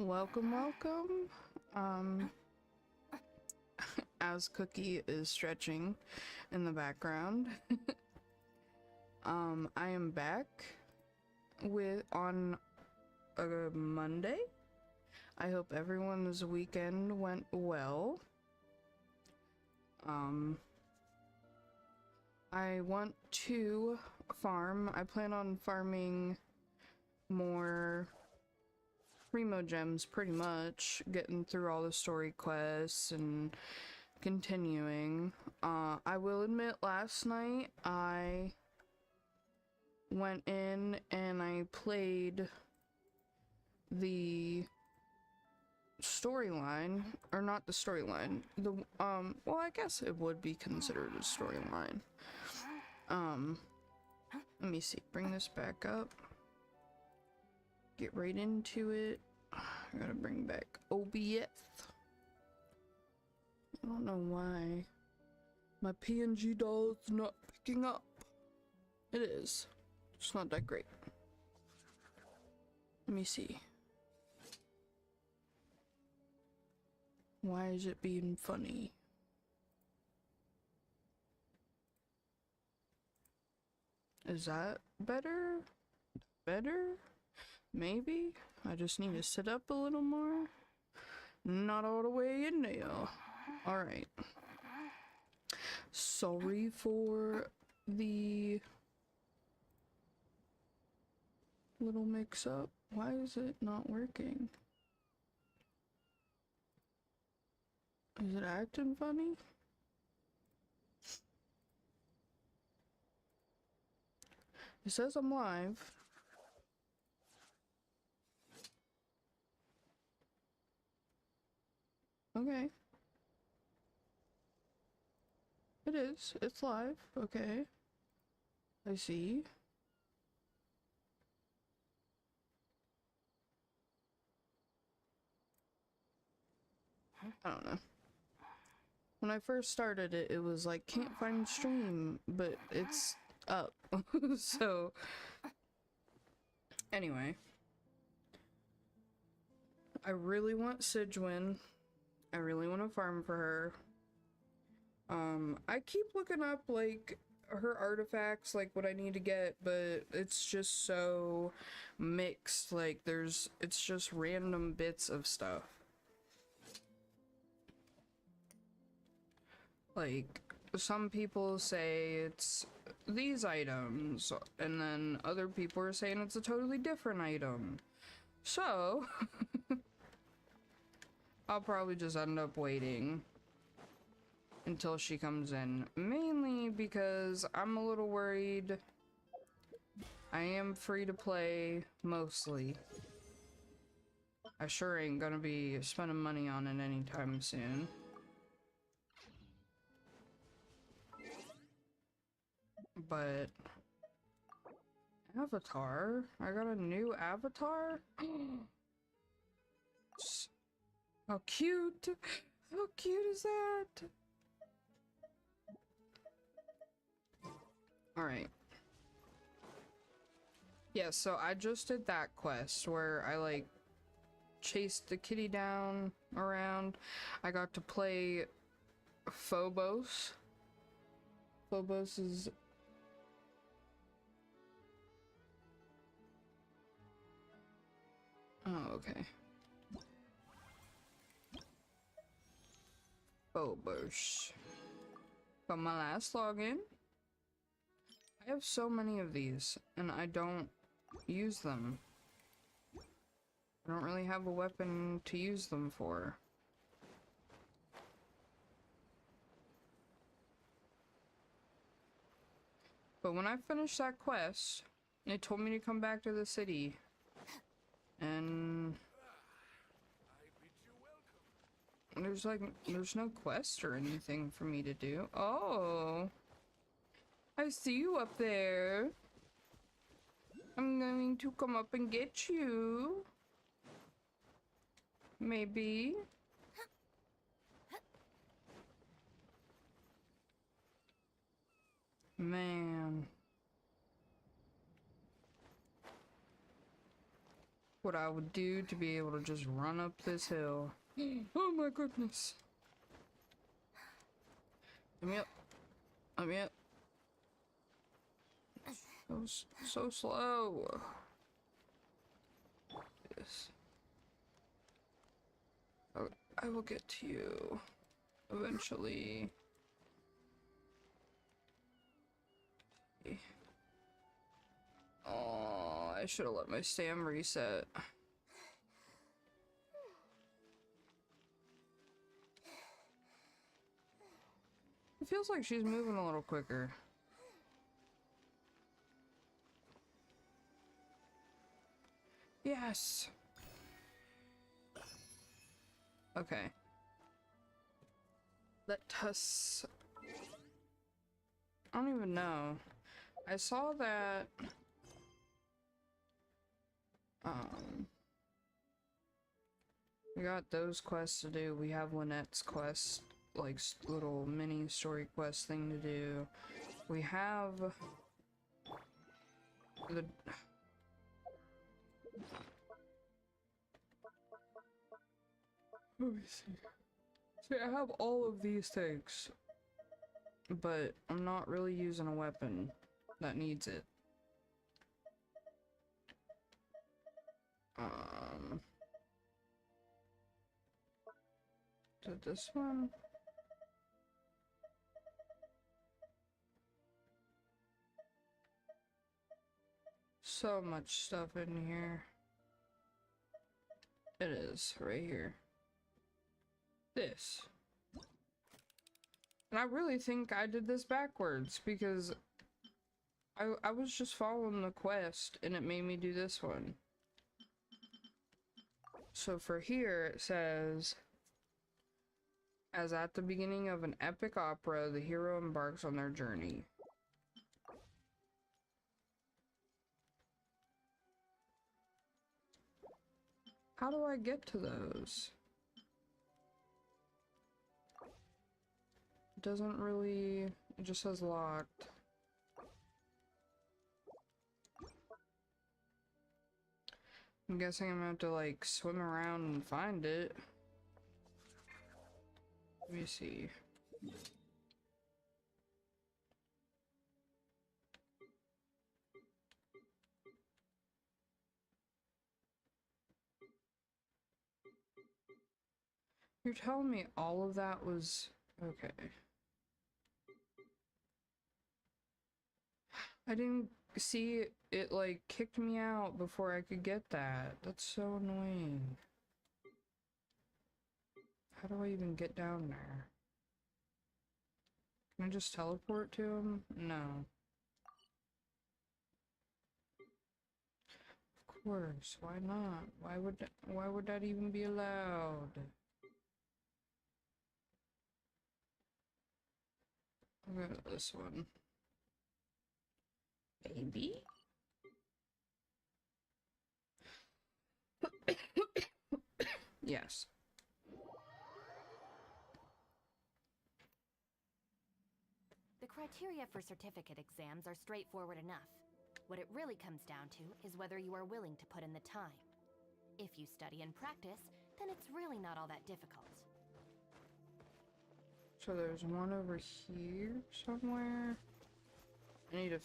Welcome, welcome. As Cookie is stretching in the background, I am back on a Monday. I hope everyone's weekend went well. I want to farm. I plan on farming more Primo gems, pretty much, getting through all the story quests and continuing. I will admit, last night I went in and I played the storyline, or not the storyline, the well, I guess it would be considered a storyline. Let me see, bring this back up, get right into it. I gotta bring back OBS. I don't know why my PNG doll is not picking up. It is. It's not that great. Let me see. Why is it being funny? Is that better? Better? Maybe? I just need to sit up a little more. Not all the way in there. Alright. Sorry for the little mix-up. Why is it not working? Is it acting funny? It says I'm live. Okay. It is. It's live. Okay. I see. I don't know. When I first started it, it was like, can't find stream, but it's up. So, anyway. I really want Sidgewin. I really want to farm for her. I keep looking up, like, her artifacts, like, what I need to get, but it's just so mixed. Like, it's just random bits of stuff. Like, some people say it's these items, and then other people are saying it's a totally different item. So, I'll probably just end up waiting until she comes in. Mainly because I'm a little worried. I am free to play, mostly. I sure ain't gonna be spending money on it anytime soon. But avatar? I got a new avatar? How cute! How cute is that? Alright. Yeah, so I just did that quest where I, like, chased the kitty down around. I got to play Phobos. Phobos is... Oh, okay. Phobos. But my last login, I have so many of these, and I don't use them. I don't really have a weapon to use them for. But when I finished that quest, it told me to come back to the city. And there's no quest or anything for me to do. Oh, I see you up there. I'm going to come up and get you. Maybe. Man. what I would do to be able to just run up this hill. Oh my goodness. Let me up. Let me up. So slow. Yes. I will get to you eventually. Oh, I should have let my stam reset. It feels like she's moving a little quicker. Yes. Okay. Let us... I don't even know. I saw that... we got those quests to do. We have Lynette's quest, like, little mini story quest thing to do. We have... the... Let me see. See, I have all of these things, but I'm not really using a weapon that needs it. Did this one? So much stuff in here. It is, right here. This. And I really think I did this backwards, because I was just following the quest, and it made me do this one. So for here, it says... As at the beginning of an epic opera, the hero embarks on their journey. How do I get to those? It doesn't really... It just says locked. I'm guessing I'm gonna have to, like, swim around and find it. Let me see. You're telling me all of that was... Okay. I didn't see it, it like kicked me out before I could get that. That's so annoying. How do I even get down there? Can I just teleport to him? No. Of course, why not? Why would that even be allowed? I'll go to this one. Maybe? Yes. The criteria for certificate exams are straightforward enough. What it really comes down to is whether you are willing to put in the time. If you study and practice, then it's really not all that difficult. So there's one over here somewhere. I need to...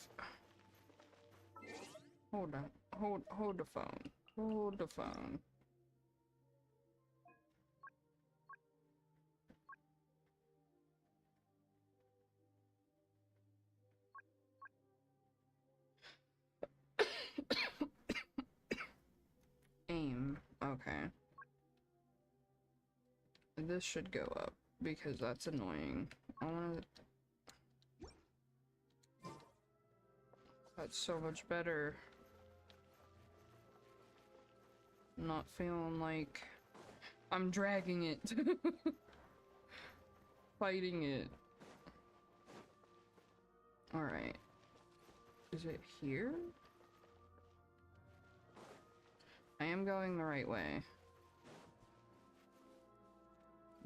Hold on. Hold the phone. Hold the phone. Aim. Okay. This should go up because that's annoying. I wanna... That's so much better. Not feeling like I'm dragging it. Fighting it. Alright. Is it here? I am going the right way.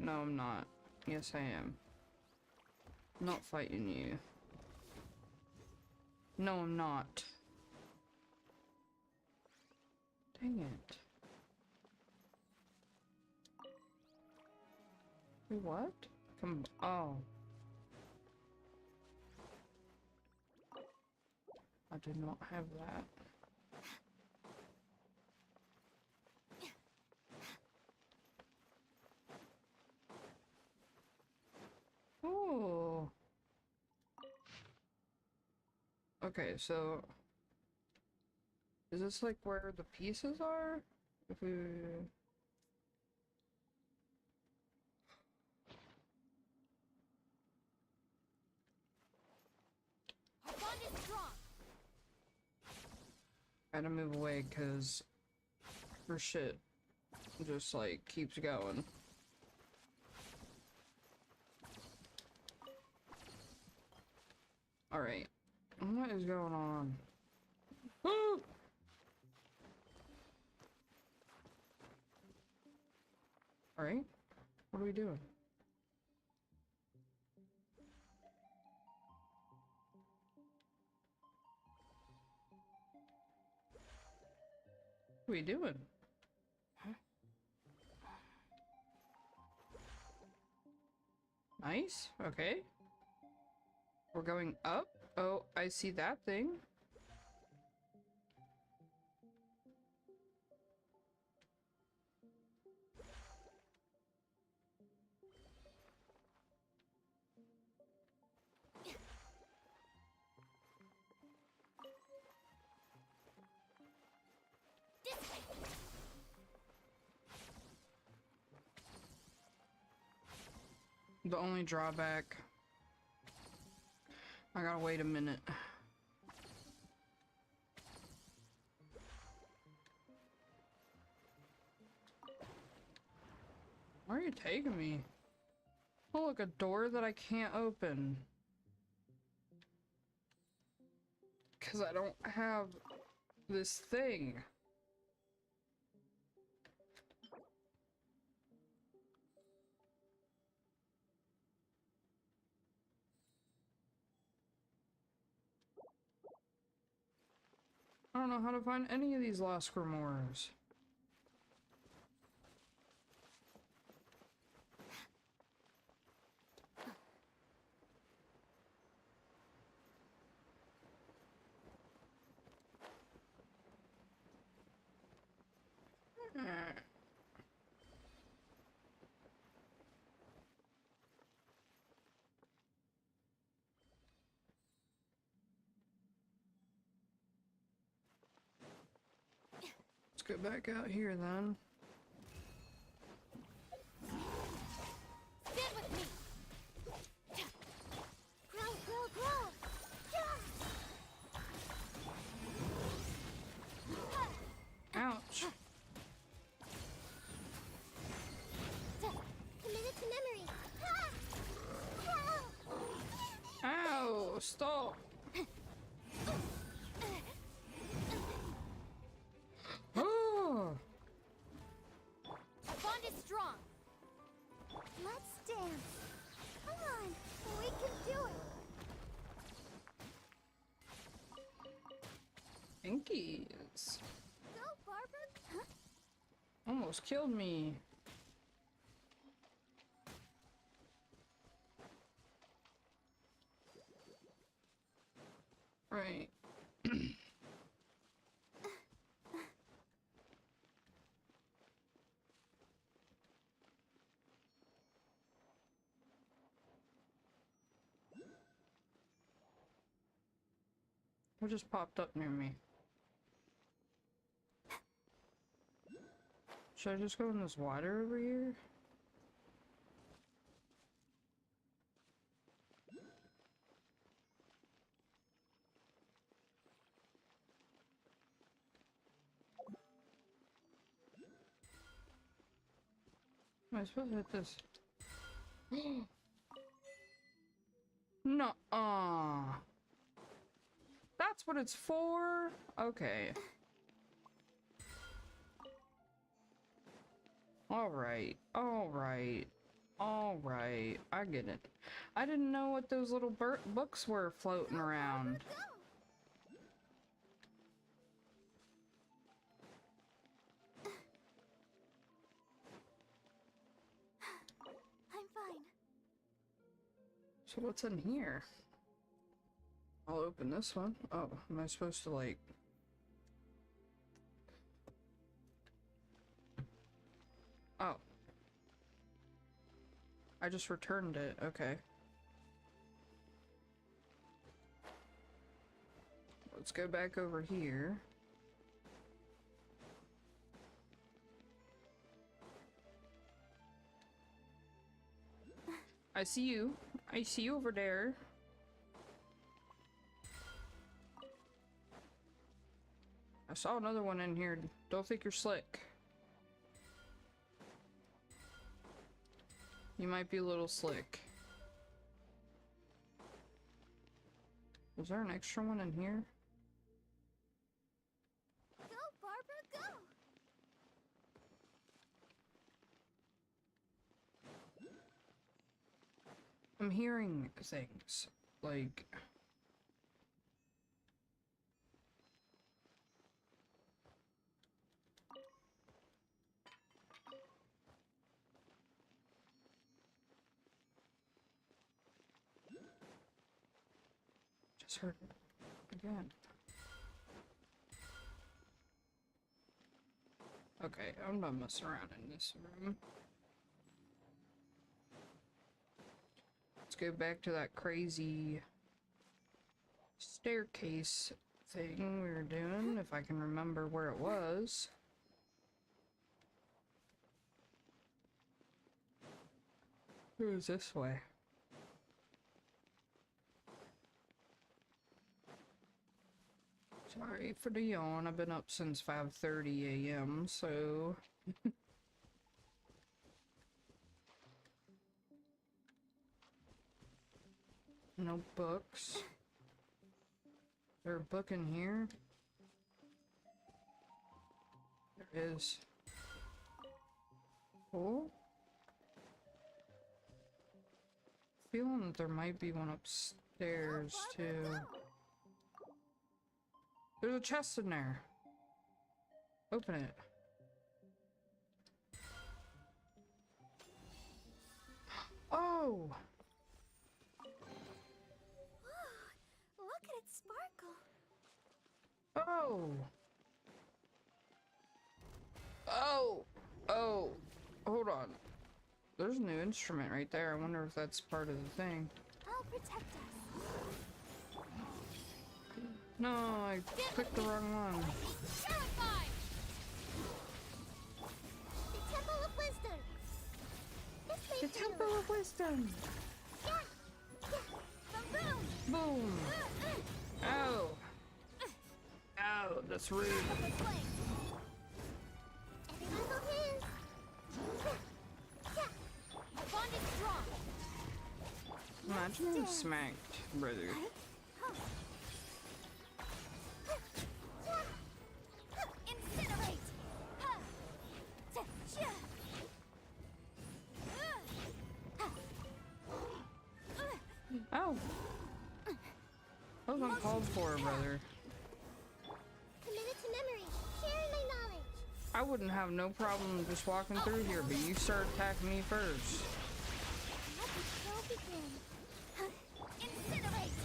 No, I'm not. Yes, I am. Not fighting you. No, I'm not. Dang it. What? Oh. I did not have that. Oh. Okay, so is this like where the pieces are? If we Our bond is strong. gotta move away because her shit just like keeps going. Alright. What is going on? Alright. What are we doing? What are we doing? Huh? Nice. Okay. We're going up. Oh, I see that thing. This way. The only drawback, I gotta wait a minute. Where are you taking me? Oh, look, a door that I can't open. Because I don't have this thing. I don't know how to find any of these lost grimoires. Let's go back out here then. Stand with me. Grow, grow, grow. Ouch. Committed to memory. Ow, stop. Oh. Our bond is strong. Let's dance. Come on, we can do it. Pinkies. Go, Barbara. Huh? Almost killed me. Right. What just popped up near me? Should I just go in this water over here? Am I supposed to hit this? Nuh-uh. That's what it's for? Okay. Alright. Alright. Alright. I get it. I didn't know what those little books were floating around. I'm fine. So what's in here? I'll open this one. Oh, am I supposed to like... Oh. I just returned it. Okay. Let's go back over here. I see you. I see you over there. I saw another one in here. Don't think you're slick. You might be a little slick. Was there an extra one in here? Go, Barbara, go! I'm hearing things. Like... Just heard it again. Okay, I'm not messing around in this room. Let's go back to that crazy staircase thing we were doing, if I can remember where it was. It was this way. Sorry for the yawn. I've been up since 5:30 a.m., so... No books. Is there a book in here? There is. Oh. Feeling that there might be one upstairs too. There's a chest in there. Open it. Oh! Look at it sparkle. Oh! Oh! Oh! Hold on. There's a new instrument right there. I wonder if that's part of the thing. I'll protect us. No, I clicked the wrong one. Terrified! The Temple of Wisdom. The Temple of Wisdom! The room! Boom! Oh! Oh, that's rude. Everyone go his. The bond is strong. Imagine being smacked, brother. Incinerate! Oh! That was uncalled for, brother. Committed to memory, sharing my knowledge. I wouldn't have no problem just walking through here, but you start attacking me first. Let the show begin. Incinerate!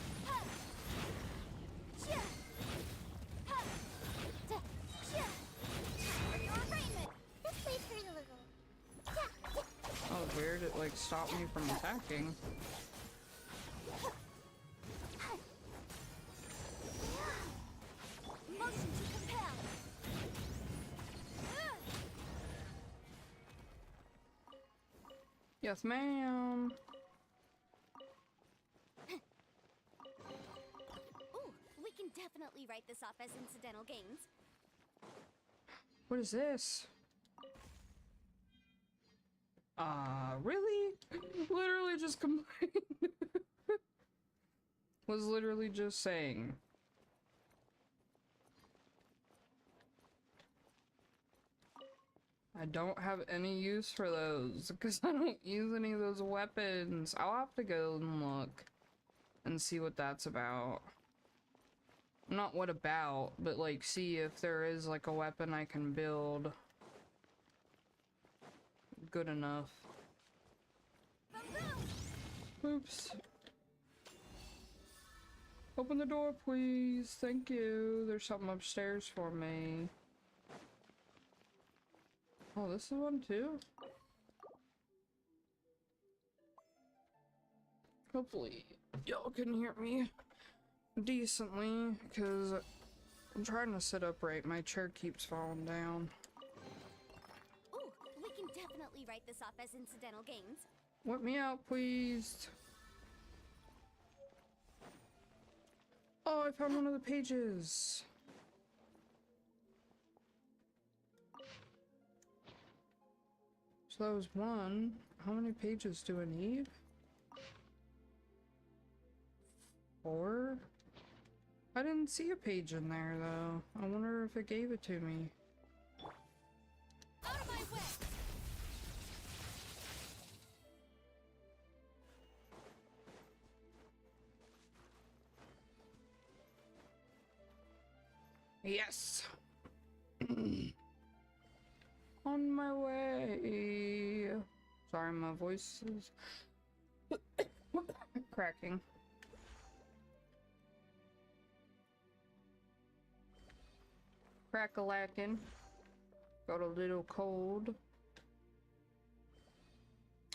For your arraignment. This may hurt a little. That was weird. It like stopped me from attacking. Motion to compel. Yes, ma'am. Ooh, we can definitely write this off as incidental gains. What is this? Really? Literally just complained. Was literally just saying. I don't have any use for those because I don't use any of those weapons. I'll have to go and look and see what that's about. Not what about, but like see if there is like a weapon I can build good enough. Oops. Open the door, please. Thank you. There's something upstairs for me. Oh, this is one too? Hopefully y'all can hear me decently, because I'm trying to sit upright. My chair keeps falling down. Ooh, we can definitely write this off as incidental gains. Let me out, please. Oh, I found one of the pages. So that was one. How many pages do I need? 4? I didn't see a page in there, though. I wonder if it gave it to me. Out of my way! Yes! On my way. Sorry, my voice is cracking. Crack-a-lackin'. Got a little cold.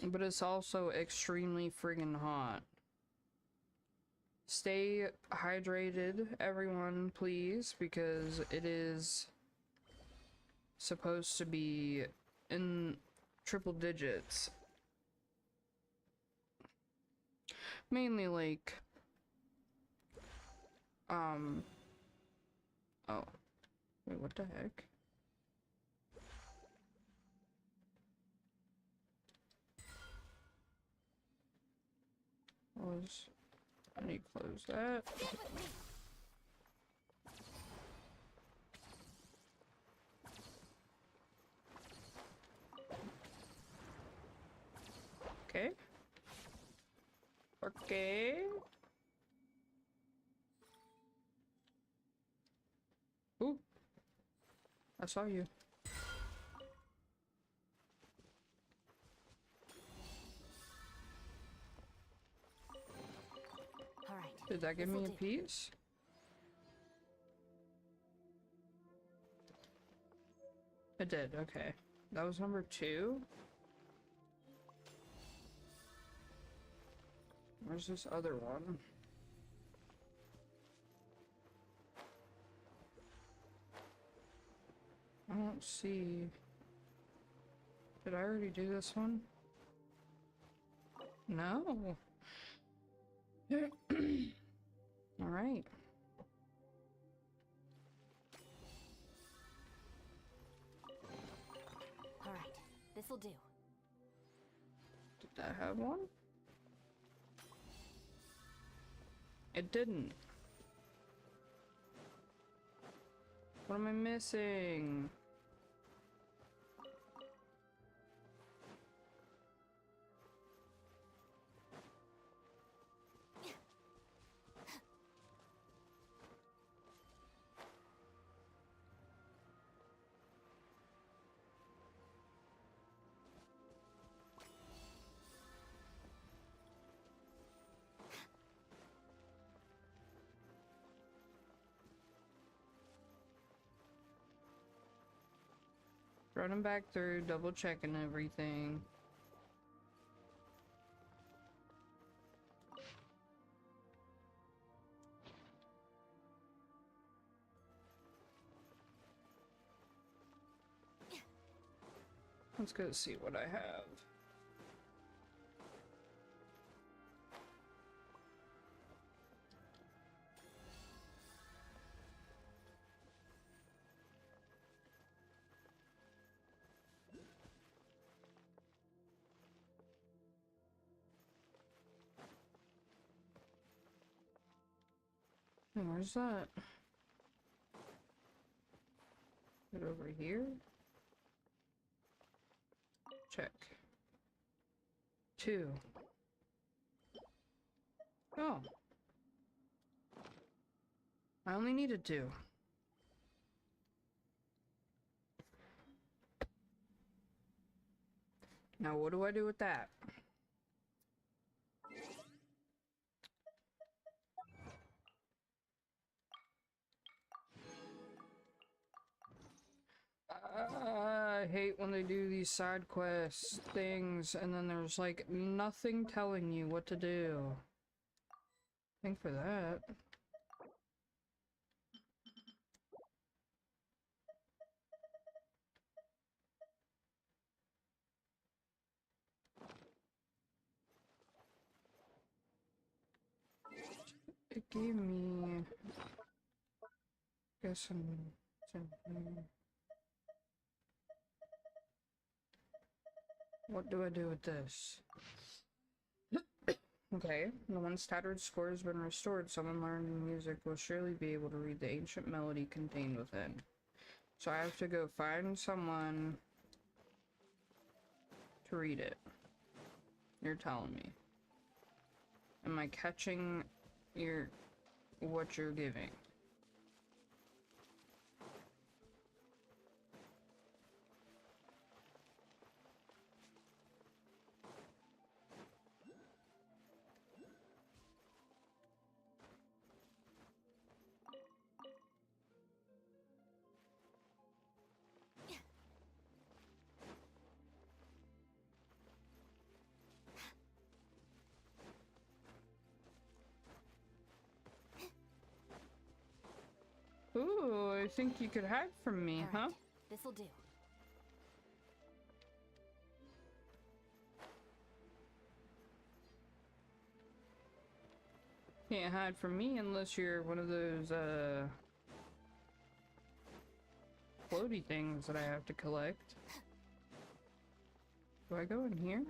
But it's also extremely friggin' hot. Stay hydrated, everyone, please, because it is supposed to be in triple digits. Mainly like, oh, wait, what the heck? I need to close that. Okay. Okay. Ooh. I saw you. All right. Did that give me a This'll do. piece? It did, okay. That was number 2. Where's this other one? I don't see. Did I already do this one? No. Alright. All right. This'll do. Did that have one? It didn't. What am I missing? Running back through, double checking everything. Let's go see what I have. Hey, where's that? Is it over here? Check. 2. Oh. I only needed 2. Now what do I do with that? I hate when they do these side quest things and then there's like nothing telling you what to do. Think for that. It gave me... guess I'm... What do I do with this? Okay, the once tattered score has been restored. Someone learning music will surely be able to read the ancient melody contained within. So I have to go find someone to read it. You're telling me. Am I catching what you're giving? Ooh, I think you could hide from me, huh? This'll do. Can't hide from me unless you're one of those, floaty things that I have to collect. Do I go in here?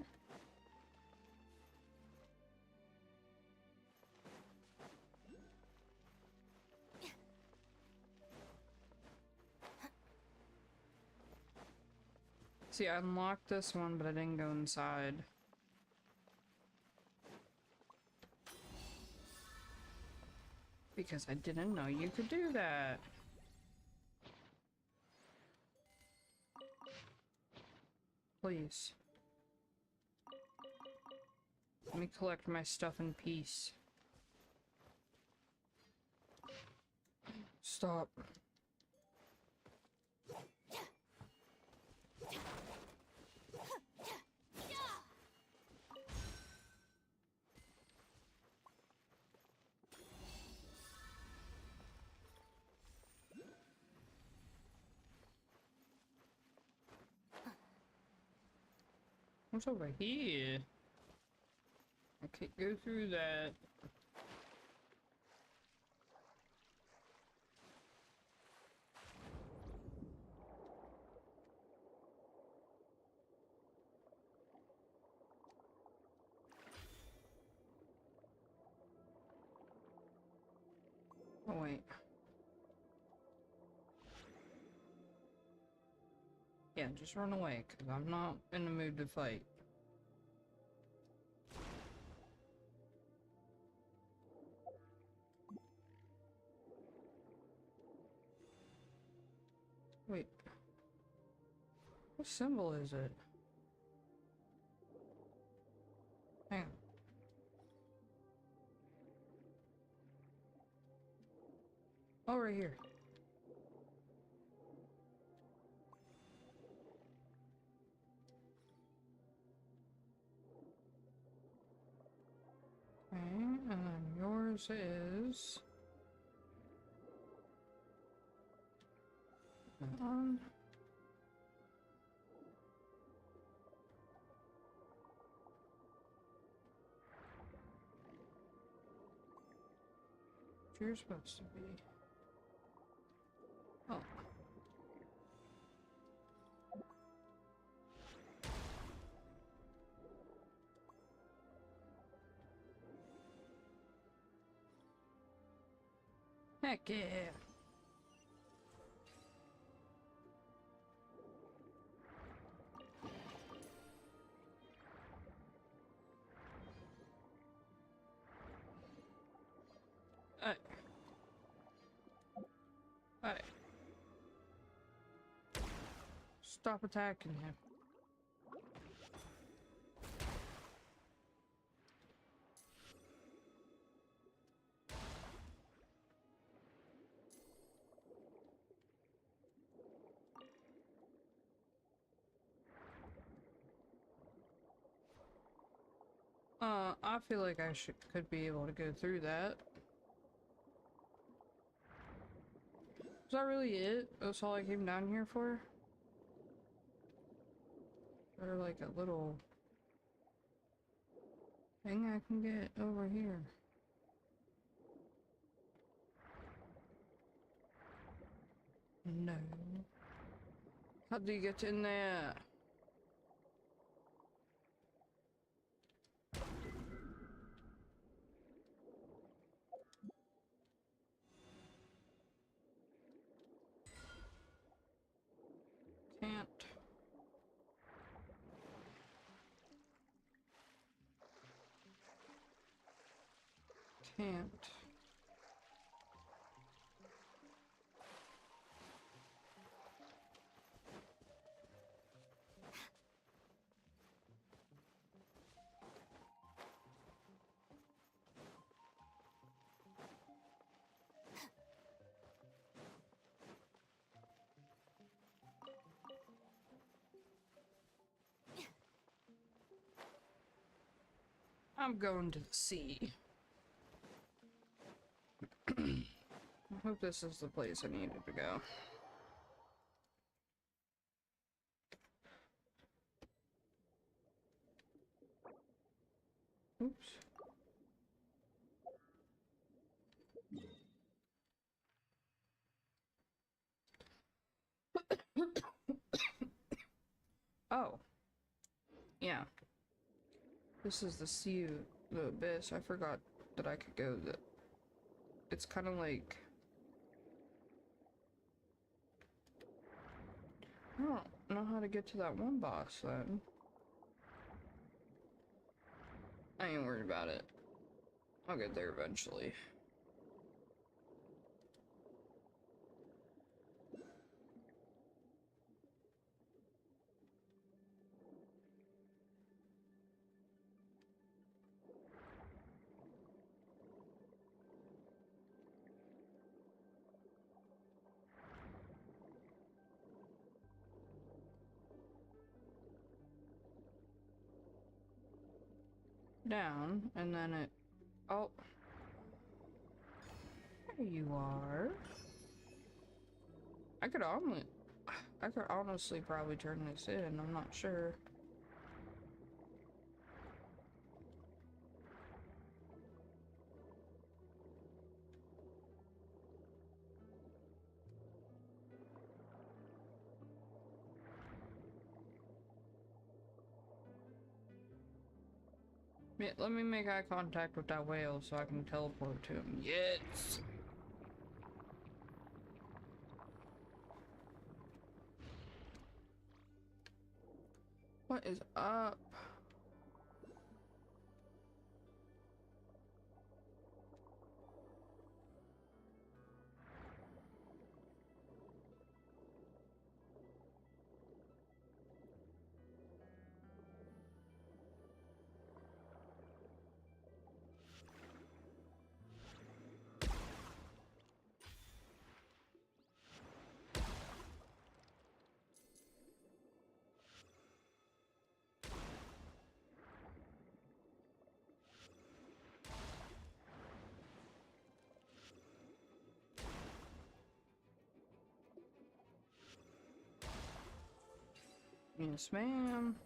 See, I unlocked this one, but I didn't go inside. Because I didn't know you could do that. Please. Let me collect my stuff in peace. Stop. What's over here? I can't go through that. Oh wait. Yeah, just run away, because I'm not in the mood to fight. Wait. What symbol is it? Hang on. Oh, right here. Okay, and then yours is... that one. You're supposed to be. Oh. Heck yeah. Hey. Hey. Stop attacking him. I feel like I could be able to go through that. Is that really it? That's all I came down here for? Or like a little thing I can get over here? No. How do you get in there? Can't. Can't. I'm going to the sea. I hope this is the place I needed to go. Oops. Oh. Yeah. This is the sea, the abyss. I forgot that I could go that. It's kind of like... I don't know how to get to that one boss then. I ain't worried about it. I'll get there eventually. Down, and then it... Oh. There you are. I could honestly probably turn this in, I'm not sure. Yeah, let me make eye contact with that whale so I can teleport to him. Yes! What is up? Yes, ma'am.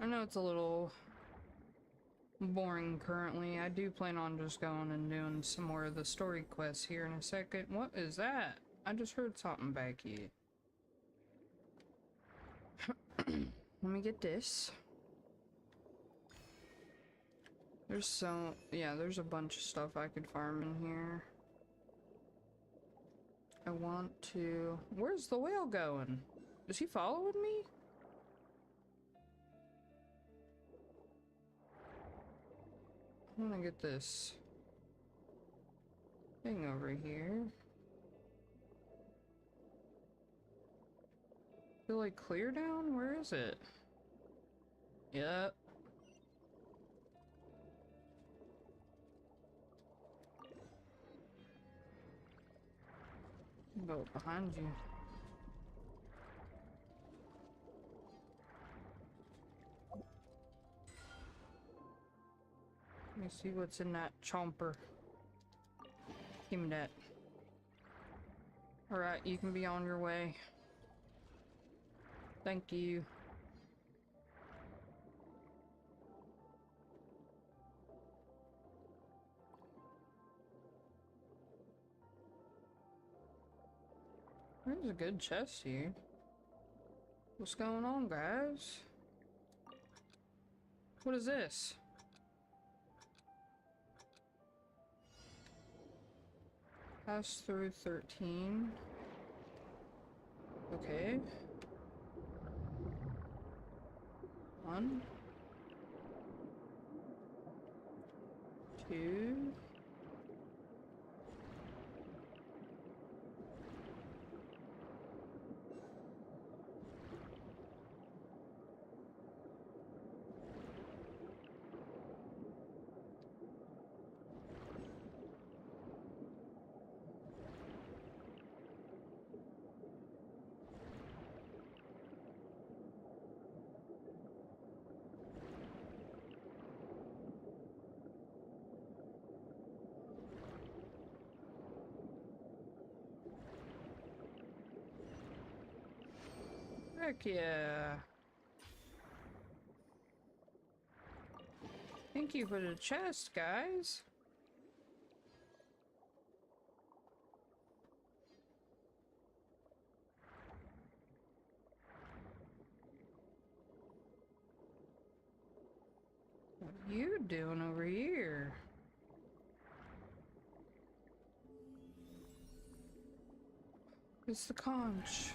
I know it's a little boring currently. I do plan on just going and doing some more of the story quests here in a second. What is that? I just heard something back here. Let me get this. There's a bunch of stuff I could farm in here. I want to... Where's the whale going? Is he following me? I want to get this thing over here. Feel like clear down? Where is it? Yep. Go behind you. me see what's in that chomper. Give me that. Alright, you can be on your way. Thank you. There's a good chest here. What's going on, guys? What is this? Pass through 13. Okay. 1. 2. Heck yeah. Thank you for the chest, guys. What are you doing over here? It's the conch.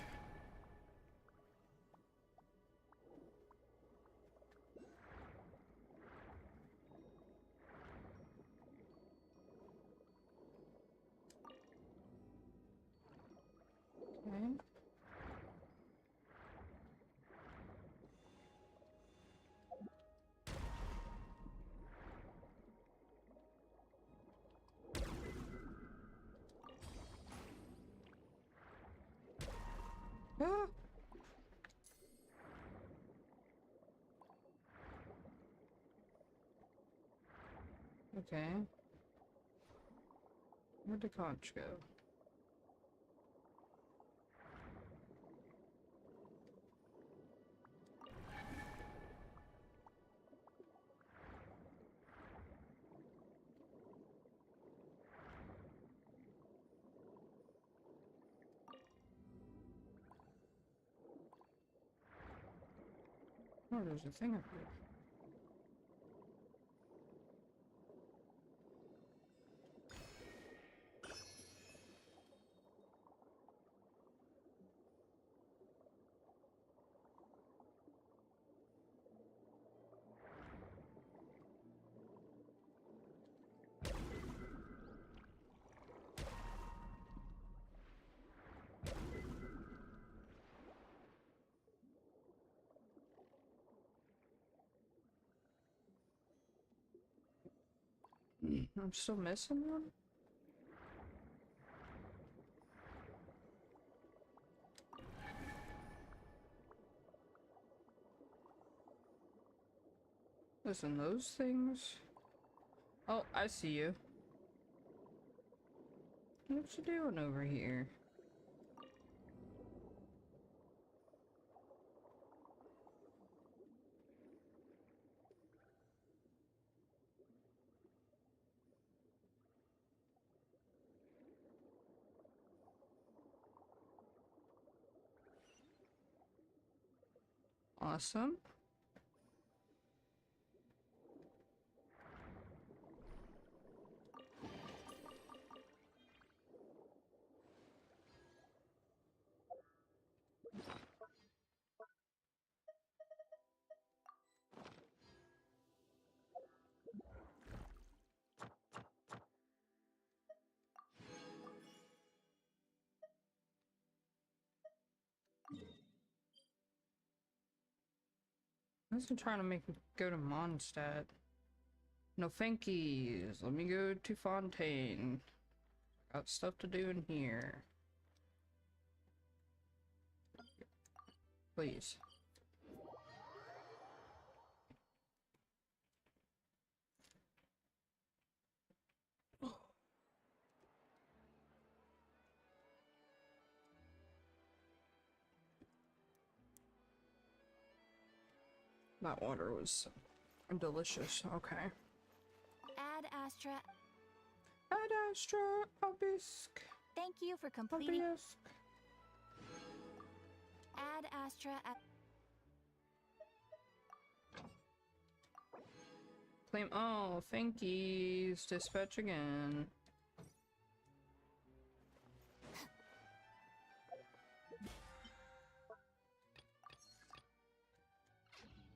Okay. Ah. Okay. Where'd the conch go? Oh, there's a thing up here. I'm still missing one? Listen, those things. Oh, I see you. What you doing over here? Awesome. I was trying to make it go to Mondstadt. No thankies. Let me go to Fontaine. Got stuff to do in here. Please. That water was delicious. Okay. Ad Astra. Ad Astra Obisque. Thank you for completing. Obisque. Ad Astra. Claim. Oh, thank yous. Dispatch again.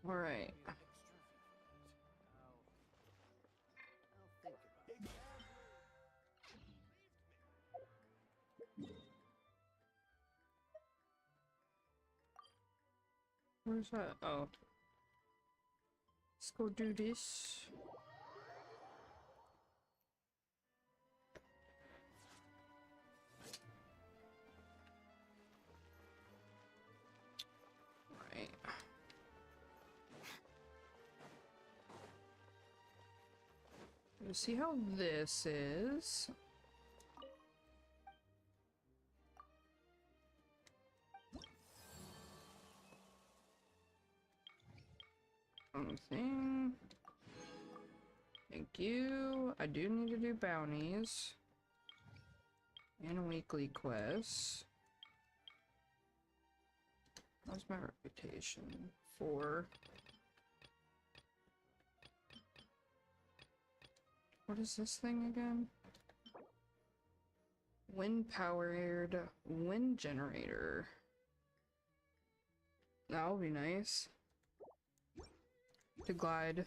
All right. Where's that? Oh. Let's go do this. Right. Let's see how this is. Thing. Thank you. I do need to do bounties and weekly quests. How's my reputation? 4. What is this thing again? Wind powered wind generator. That'll be nice. To glide.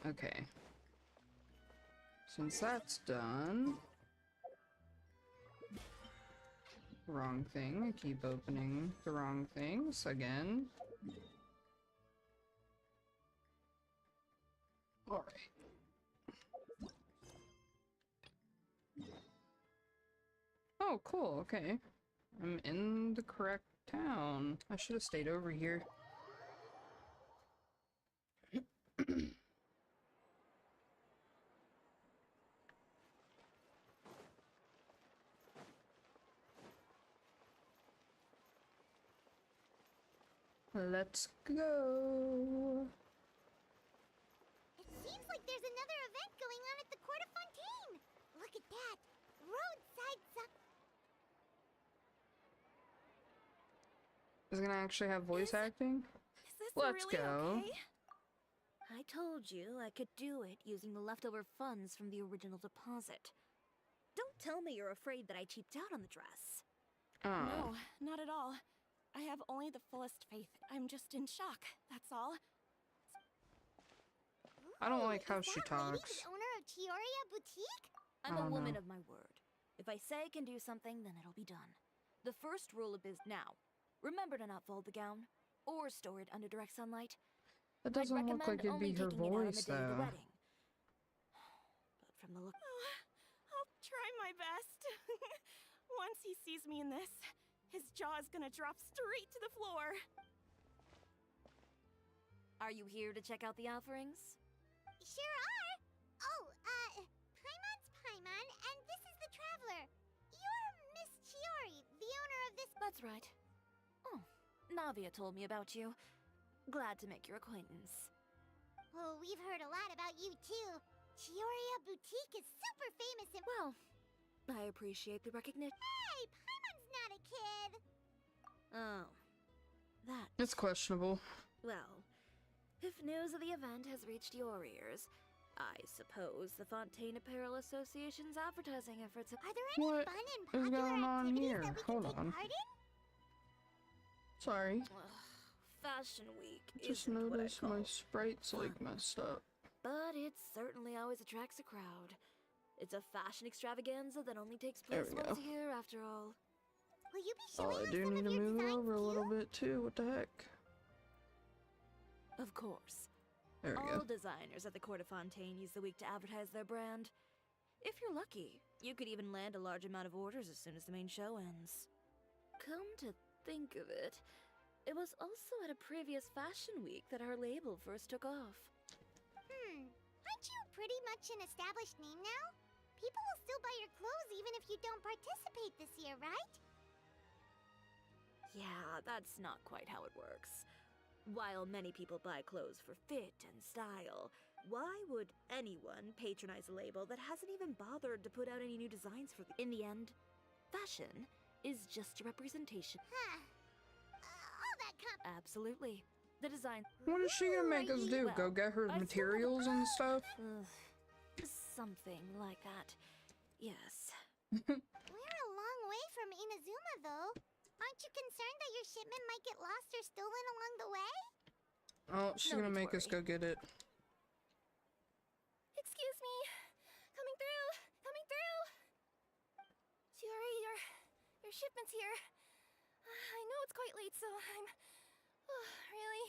Okay. Since that's done. Wrong thing. I keep opening the wrong things again. Alright. Oh, cool. Okay. I'm in the correct town. I should have stayed over here. Let's go. It seems like there's another event going on at the Court of Fontaine. Look at that. Roadside Is it gonna actually have voice acting? Is this Let's really go. okay? I told you I could do it using the leftover funds from the original deposit. Don't tell me you're afraid that I cheaped out on the dress. Oh. No, not at all. I have only the fullest faith. I'm just in shock, that's all. I don't like how is she that lady talks. the owner of Chioria Boutique? I'm Oh, a woman no. of my word. If I say I can do something, then it'll be done. The first rule of now. Remember to not fold the gown, or store it under direct sunlight. That I'd doesn't look recommend like it'd only be her taking it out on the voice, day of the though. wedding. But from the look... I'll try my best. Once he sees me in this, his jaw is gonna drop straight to the floor. Are you here to check out the offerings? Sure are. Oh, Paimon's Paimon, and this is the Traveler. You're Miss Chiori, the owner of this... That's right. Oh, Navia told me about you. Glad to make your acquaintance. Oh, we've heard a lot about you, too. Chioria Boutique is super famous in... Well, I appreciate the recognition. Hey, Paimon's not a kid. Oh, that. It's questionable. Well, if news of the event has reached your ears, I suppose the Fontaine Apparel Association's advertising efforts have... Are there any What fun and is popular going on activities here? that we Hold can take on. part in? Sorry. Fashion Week Just isn't what I noticed my call, sprite's like messed up. but it certainly always attracts a crowd. It's a fashion extravaganza that only takes There place we once go. a year, after all. Will you be Oh, showing I us do some need of to your move it designs over a too? little bit too. What the heck? Of course. There we All go. designers at the Court of Fontaine use the week to advertise their brand. If you're lucky, you could even land a large amount of orders as soon as the main show ends. Come to think of it, it was also at a previous fashion week that our label first took off. Aren't you pretty much an established name now? People will still buy your clothes even if you don't participate this year, right? Yeah, that's not quite how it works. While many people buy clothes for fit and style, why would anyone patronize a label that hasn't even bothered to put out any new designs for the— In the end, fashion is just a representation. Huh. All that Absolutely. The design— What is she gonna make us do? Go Well, get her I still have a materials and stuff? Something like that. Yes. We're a long way from Inazuma, though. Aren't you concerned that your shipment might get lost or stolen along the way? Oh, she's No gonna need to make us go worry. get it. Excuse me. Coming through. Coming through. Chiori, your shipment's here. I know it's quite late, so I'm really,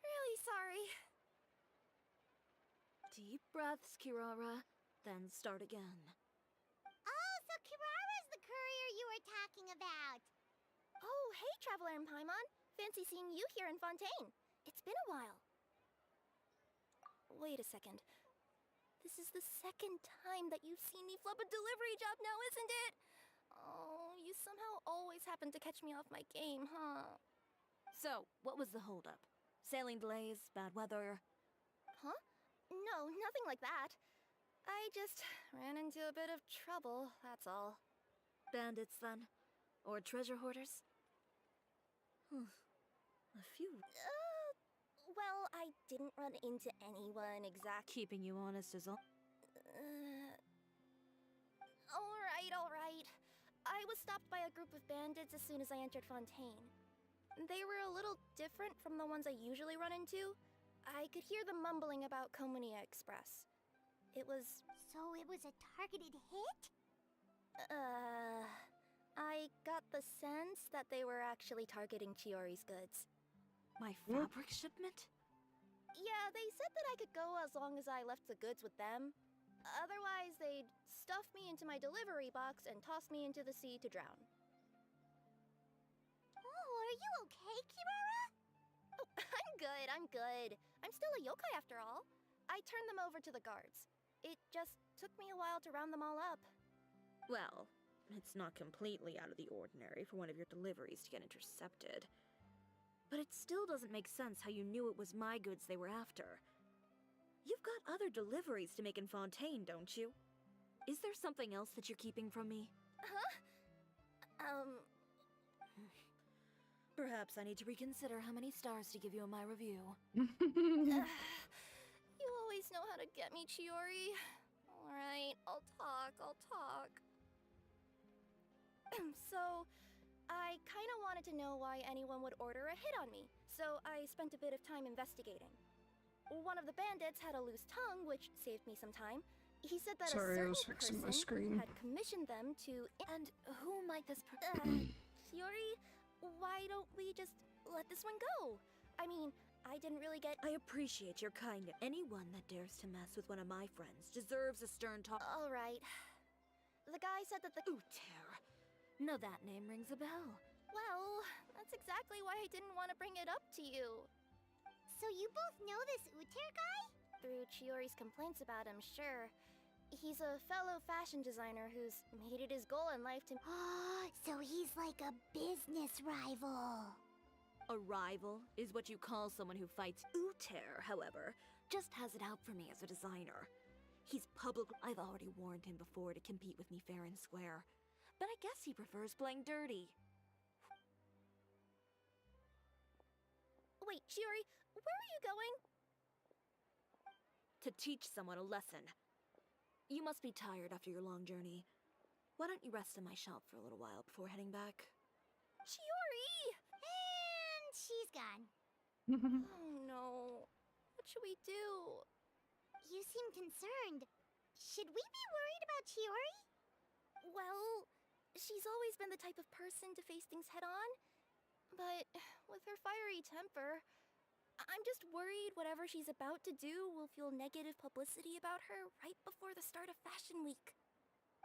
really sorry. Deep breaths, Kirara. Then start again. Oh, so Kirara's the courier you were talking about. Oh, hey, Traveler and Paimon. Fancy seeing you here in Fontaine. It's been a while. Wait a second. This is the second time that you've seen me flub a delivery job now, isn't it? Oh, you somehow always happen to catch me off my game, huh? So, what was the holdup? Sailing delays, bad weather? Huh? No, nothing like that. I just ran into a bit of trouble, that's all. Bandits, then? Or treasure hoarders? A few. Well, I didn't run into anyone exactly. Keeping you honest is all. Alright. I was stopped by a group of bandits as soon as I entered Fontaine. They were a little different from the ones I usually run into. I could hear them mumbling about Komunia Express. It was, So it was a targeted hit? I got the sense that they were actually targeting Chiori's goods. My fabric shipment? Yeah, they said that I could go as long as I left the goods with them. Otherwise, they'd stuff me into my delivery box and toss me into the sea to drown. Oh, are you okay, Kirara? Oh, I'm good. I'm still a yokai after all. I turned them over to the guards. It just took me a while to round them all up. Well, it's not completely out of the ordinary for one of your deliveries to get intercepted. But it still doesn't make sense how you knew it was my goods they were after. You've got other deliveries to make in Fontaine, don't you? Is there something else that you're keeping from me? Perhaps I need to reconsider how many stars to give you in my review. You always know how to get me, Chiori. Alright, I'll talk. So, I kinda wanted to know why anyone would order a hit on me, so I spent a bit of time investigating. One of the bandits had a loose tongue, which saved me some time. He said that Sorry, I a was certain fixing my person screen. had commissioned them to— And who might this Chiori, why don't we just let this one go? I mean, I didn't really get— I appreciate your kindness. Anyone that dares to mess with one of my friends deserves a stern talk. Alright. The guy said that the— Uter. No, that name rings a bell. Well, that's exactly why I didn't want to bring it up to you. So you both know this Uter guy? Through Chiori's complaints about him, sure. He's a fellow fashion designer who's made it his goal in life to— So he's like a business rival. A rival is what you call someone who fights. Uter, however, just has it out for me as a designer. He's public. I've already warned him before to compete with me fair and square. But I guess he prefers playing dirty. Wait, Chiori, where are you going? To teach someone a lesson. You must be tired after your long journey. Why don't you rest in my shop for a little while before heading back? Chiori! And she's gone. Oh no. What should we do? You seem concerned. Should we be worried about Chiori? Well, she's always been the type of person to face things head on. But with her fiery temper, I'm just worried whatever she's about to do will fuel negative publicity about her right before the start of Fashion Week.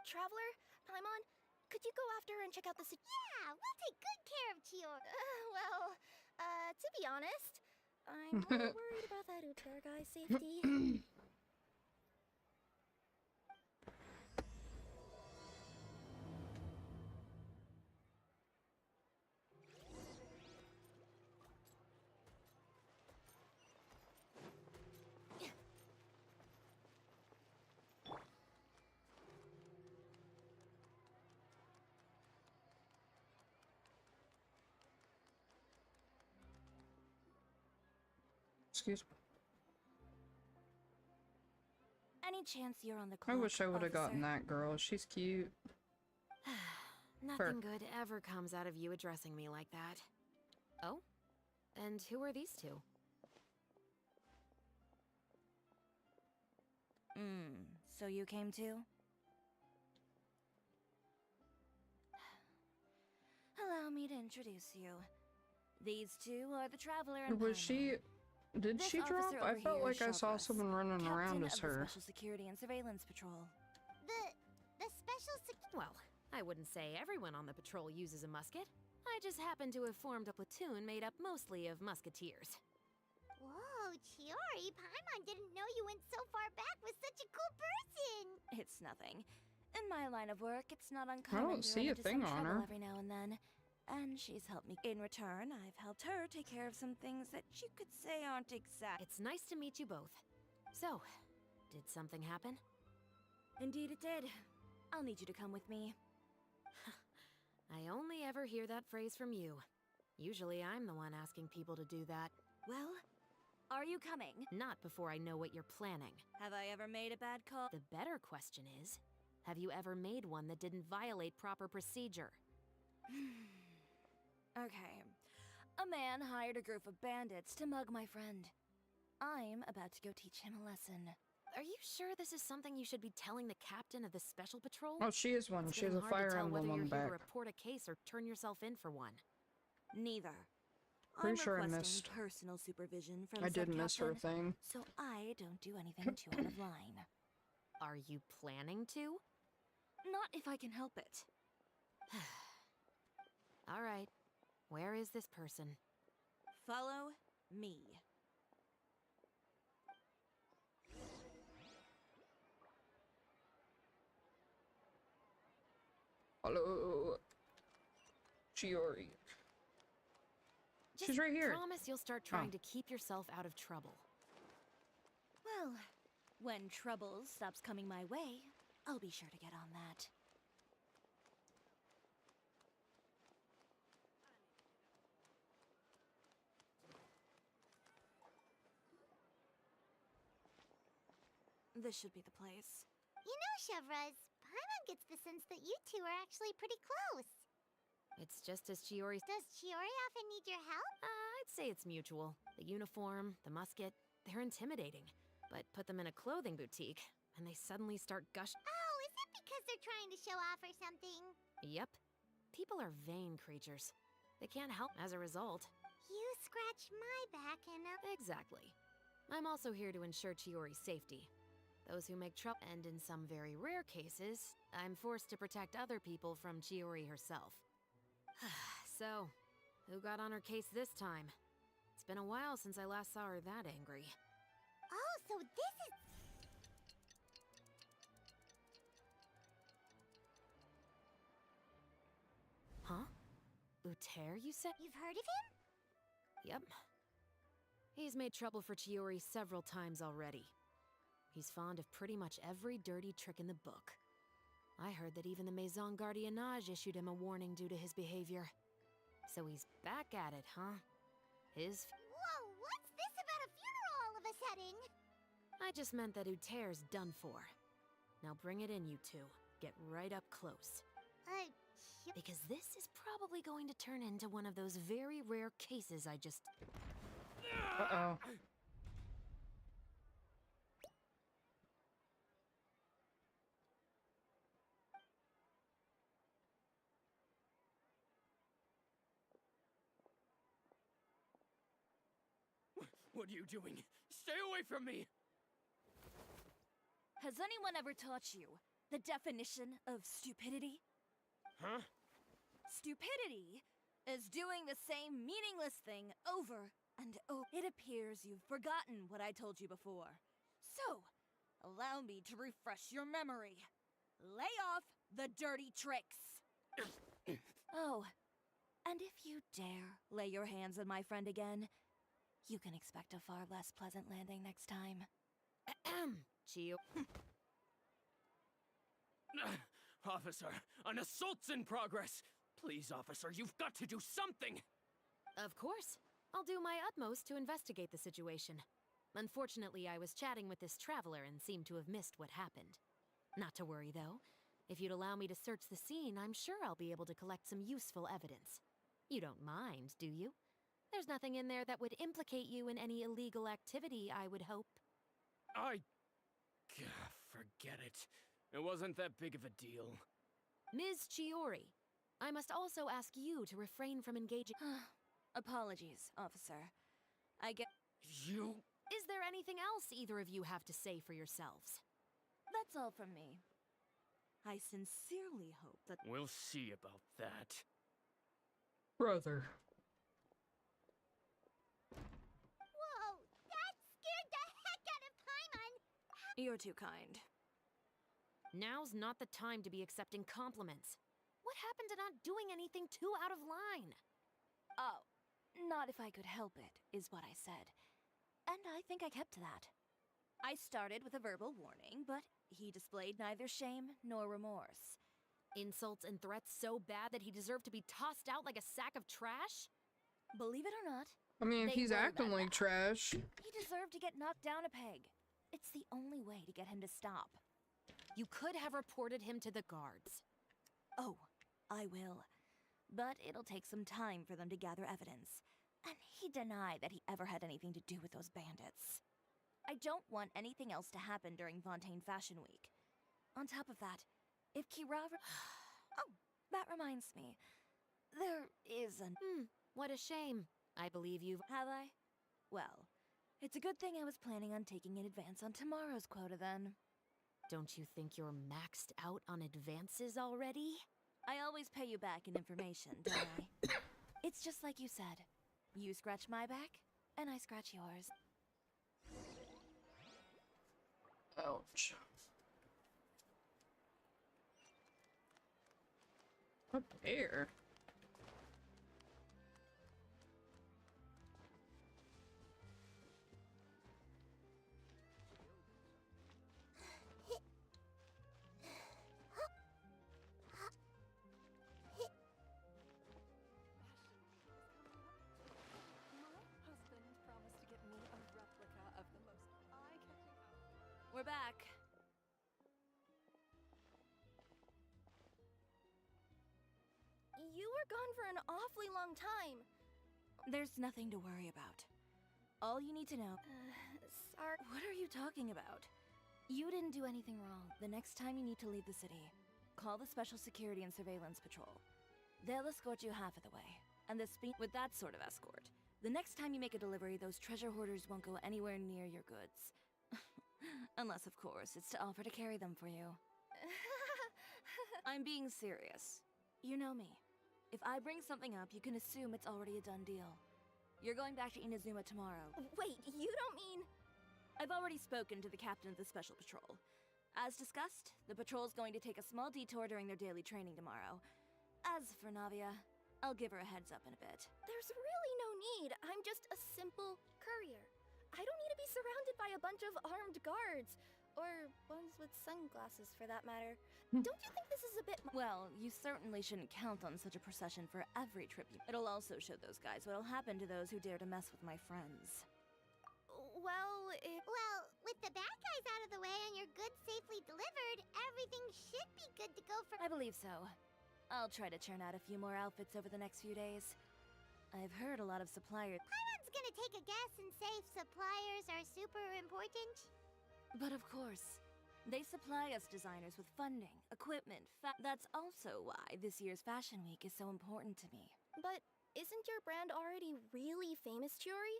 Traveler, Paimon, could you go after her and check out the Yeah, we'll take good care of Chiori. To be honest, I'm more worried about that Uter guy's safety. Excuse me. Any chance you're on the I clock, wish I would have gotten officer? that girl. She's cute. Nothing good ever comes out of you addressing me like that. Oh? And who are these two? So you came too? Allow me to introduce you. These two are the Traveler and Was Paimon. she... Did This she drop? officer I over felt here like is I saw Shavras, someone running Captain around of as the her. Special Security and Surveillance Patrol. The special Well, I wouldn't say everyone on the patrol uses a musket. I just happen to have formed a platoon made up mostly of musketeers. Whoa, Chiori, Paimon didn't know you went so far back with such a cool person! It's nothing. In my line of work, it's not uncommon don't to see run a into thing some on trouble her. every now and then. And she's helped me. In return, I've helped her take care of some things that you could say aren't exact. It's nice to meet you both. So, did something happen? Indeed it did. I'll need you to come with me. I only ever hear that phrase from you. Usually I'm the one asking people to do that. Well, are you coming? Not before I know what you're planning. Have I ever made a bad call? The better question is, have you ever made one that didn't violate proper procedure? Okay. A man hired a group of bandits to mug my friend. I'm about to go teach him a lesson. Are you sure this is something you should be telling the captain of the special patrol? Oh, she is one. It's She has getting a hard to fire tell emblem whether on you're the here back. to report a case or turn yourself in for one. Neither. Pretty I'm sure I requesting missed. personal supervision from I did miss her sub-captain, thing. so I don't do anything too out of line. Are you planning to? Not if I can help it. All right. Where is this person? Follow me. Hello. Chiori. Just She's right here. promise you'll start trying to keep yourself out of trouble. Well, when trouble stops coming my way, I'll be sure to get on that. This should be the place. You know, Shavras, Paimon gets the sense that you two are actually pretty close. It's just as Chiori... Does Chiori often need your help? I'd say it's mutual. The uniform, the musket, they're intimidating. But put them in a clothing boutique, and they suddenly start gush... Oh, is it because they're trying to show off or something? Yep. People are vain creatures. They can't help as a result. You scratch my back and Exactly. I'm also here to ensure Chiori's safety. Those who make trouble, and in some very rare cases, I'm forced to protect other people from Chiori herself. So, who got on her case this time? It's been a while since I last saw her that angry. Oh, so this is... Huh? Uter, you said? You've heard of him? Yep. He's made trouble for Chiori several times already. He's fond of pretty much every dirty trick in the book. I heard that even the Maison Gardiennage issued him a warning due to his behavior. So he's back at it, huh? Whoa, what's this about a funeral all of a sudden? I just meant that Uter's done for. Now bring it in, you two. Get right up close. Because this is probably going to turn into one of those very rare cases I just... Uh-oh. What are you doing? Stay away from me! Has anyone ever taught you the definition of stupidity? Huh? Stupidity is doing the same meaningless thing over and over. It appears you've forgotten what I told you before. So, allow me to refresh your memory. Lay off the dirty tricks. Oh, and if you dare lay your hands on my friend again, you can expect a far less pleasant landing next time. Chio... Officer, an assault's in progress! Please, officer, you've got to do something! Of course. I'll do my utmost to investigate the situation. Unfortunately, I was chatting with this traveler and seemed to have missed what happened. Not to worry, though. If you'd allow me to search the scene, I'm sure I'll be able to collect some useful evidence. You don't mind, do you? There's nothing in there that would implicate you in any illegal activity, I would hope. Forget it. It wasn't that big of a deal. Ms. Chiori, I must also ask you to refrain from engaging. Apologies, officer. I get. You... Is there anything else either of you have to say for yourselves? That's all from me. I sincerely hope that. We'll see about that. Brother. Whoa, that scared the heck out of Paimon! You're too kind. Now's not the time to be accepting compliments. What happened to not doing anything too out of line? Oh, not if I could help it, is what I said. And I think I kept to that. I started with a verbal warning, but he displayed neither shame nor remorse. Insults and threats so bad that he deserved to be tossed out like a sack of trash? Believe it or not, I mean, if They he's were acting that like bad. trash. he deserved to get knocked down a peg. It's the only way to get him to stop. You could have reported him to the guards. Oh, I will. But it'll take some time for them to gather evidence. And he denied that he ever had anything to do with those bandits. I don't want anything else to happen during Fontaine Fashion Week. On top of that, if Kirara... Oh, that reminds me. There is an... What a shame. I believe you've... Have I? Well, it's a good thing I was planning on taking an advance on tomorrow's quota then. Don't you think you're maxed out on advances already? I always pay you back in information, don't I? It's just like you said. You scratch my back, and I scratch yours. Ouch. What bear? We're back. You were gone for an awfully long time. There's nothing to worry about. All you need to know... Sorry. What are you talking about? You didn't do anything wrong. The next time you need to leave the city, call the Special Security and Surveillance Patrol. They'll escort you half of the way. And with that sort of escort, the next time you make a delivery, those treasure hoarders won't go anywhere near your goods. Unless, of course, it's to offer to carry them for you. I'm being serious. You know me. If I bring something up, you can assume it's already a done deal. You're going back to Inazuma tomorrow. Wait, you don't mean... I've already spoken to the captain of the Special Patrol. As discussed, the patrol's going to take a small detour during their daily training tomorrow. As for Navia, I'll give her a heads up in a bit. There's really no need. I'm just a simple courier. I don't need to be surrounded by a bunch of armed guards. Or ones with sunglasses, for that matter. Don't you think this is a bit... Well, you certainly shouldn't count on such a procession for every trip. It'll also show those guys what'll happen to those who dare to mess with my friends. Well, Well, with the bad guys out of the way and your goods safely delivered, everything should be good to go for... I believe so. I'll try to churn out a few more outfits over the next few days. I've heard a lot of suppliers... Paimon's gonna take a guess and say suppliers are super important. But of course, they supply us designers with funding, equipment, That's also why this year's Fashion Week is so important to me. but isn't your brand already really famous, Chiori?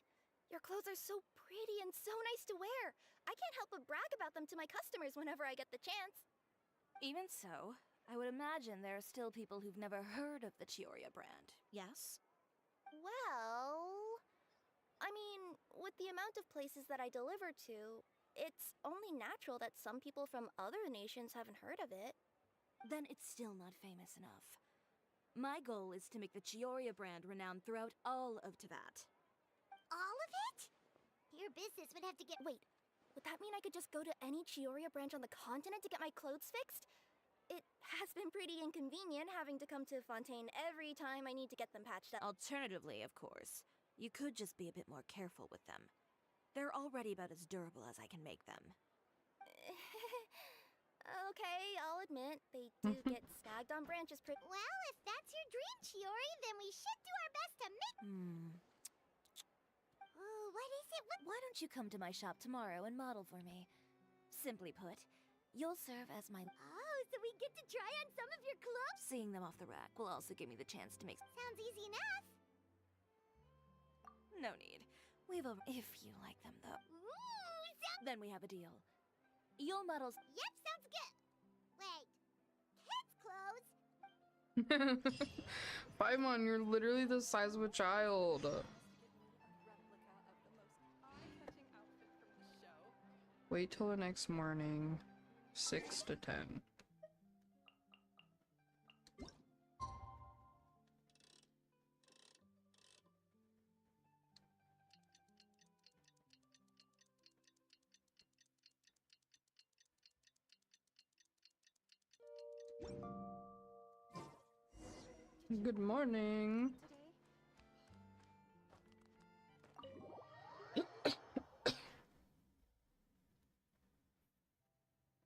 Your clothes are so pretty and so nice to wear. I can't help but brag about them to my customers whenever I get the chance. Even so, I would imagine there are still people who've never heard of the Chioria brand, yes? Well... I mean, with the amount of places that I deliver to, it's only natural that some people from other nations haven't heard of it. Then it's still not famous enough. My goal is to make the Chioria brand renowned throughout all of Teyvat. All of it? Your business would have to get... Wait, would that mean I could just go to any Chioria branch on the continent to get my clothes fixed? It has been pretty inconvenient having to come to Fontaine every time I need to get them patched up. Alternatively, of course, You could just be a bit more careful with them. They're already about as durable as I can make them. Okay, I'll admit, they do get snagged on branches pretty. Well, if that's your dream, Chiori, then we should do our best to make. Oh, what is it? Why don't you come to my shop tomorrow and model for me? Simply put, you'll serve as my... Oh, so we get to try on some of your clothes? Seeing them off the rack will also give me the chance to make... Sounds easy enough. No need. If you like them, though. Ooh, Then we have a deal. You'll model... Yep, sounds good. Wait, kids' clothes? Paimon, you're literally the size of a child. Wait till the next morning. 6 to 10. Good morning.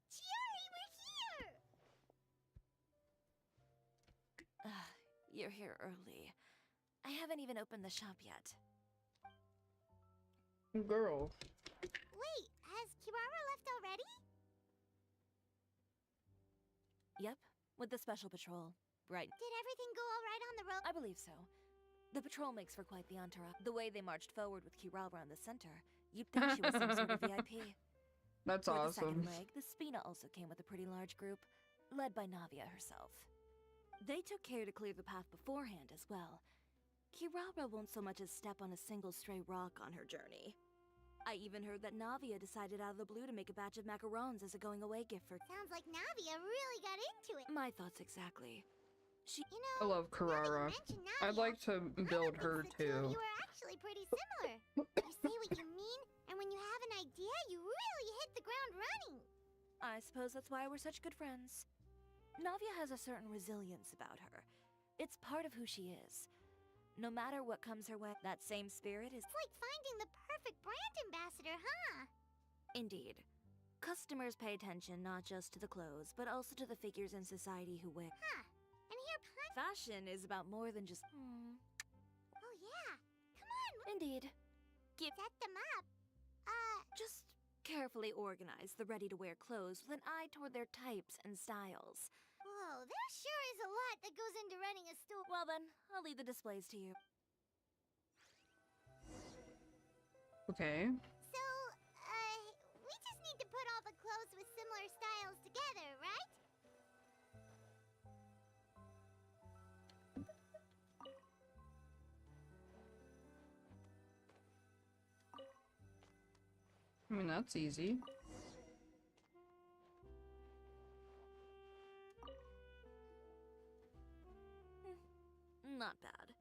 Chiori, we're here! You're here early. I haven't even opened the shop yet. Girl. Wait, has Kirara left already? Yep, with the special patrol. Right. Did everything go all right on the road? I believe so. The patrol makes for quite the entourage. The way they marched forward with Kirara in the center, you'd think she was some sort of VIP. That's For the awesome. second leg, the Spina also came with a pretty large group, led by Navia herself. They took care to clear the path beforehand as well. Kirara won't so much as step on a single stray rock on her journey. I even heard that Navia decided out of the blue to make a batch of macarons as a going-away gift for... Sounds like Navia really got into it. My thoughts exactly. She... You I know, love Carrara. I'd like to build her too. You were actually pretty similar. You say what you mean, and when you have an idea, you really hit the ground running. I suppose that's why we're such good friends. Navia has a certain resilience about her. It's part of who she is. No matter what comes her way, that same spirit is... It's like finding the perfect brand ambassador, huh? Indeed. Customers pay attention not just to the clothes, but also to the figures in society who wear... Huh. And here, Fashion is about more than just... Oh yeah. Come on, Indeed. set them up. Just carefully organize the ready-to-wear clothes with an eye toward their types and styles. Whoa, there sure is a lot that goes into running a store. Well then, I'll leave the displays to you. Okay. So, we just need to put all the clothes with similar styles together, right? I mean, that's easy. Not bad.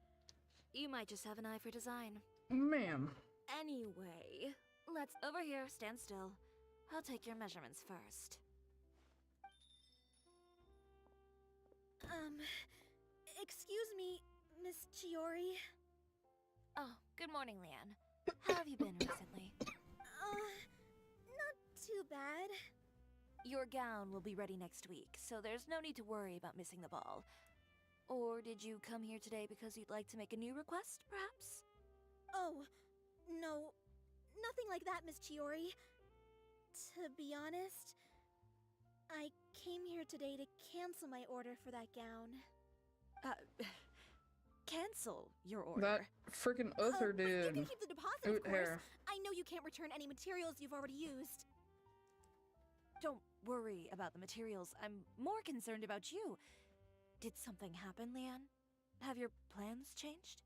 You might just have an eye for design. Ma'am. Anyway, let's... Over here, stand still. I'll take your measurements first. Excuse me, Miss Chiori. Oh, good morning, Leanne. How have you been recently? Not too bad. Your gown will be ready next week, so there's no need to worry about missing the ball. Or did you come here today because you'd like to make a new request, perhaps? Oh, no. Nothing like that, Miss Chiori. To be honest, I came here today to cancel my order for that gown. Cancel your order. That freaking other But you dude. can keep the deposit, Oot of course. hair. I know you can't return any materials you've already used. Don't worry about the materials. I'm more concerned about you. Did something happen, Leanne? Have your plans changed?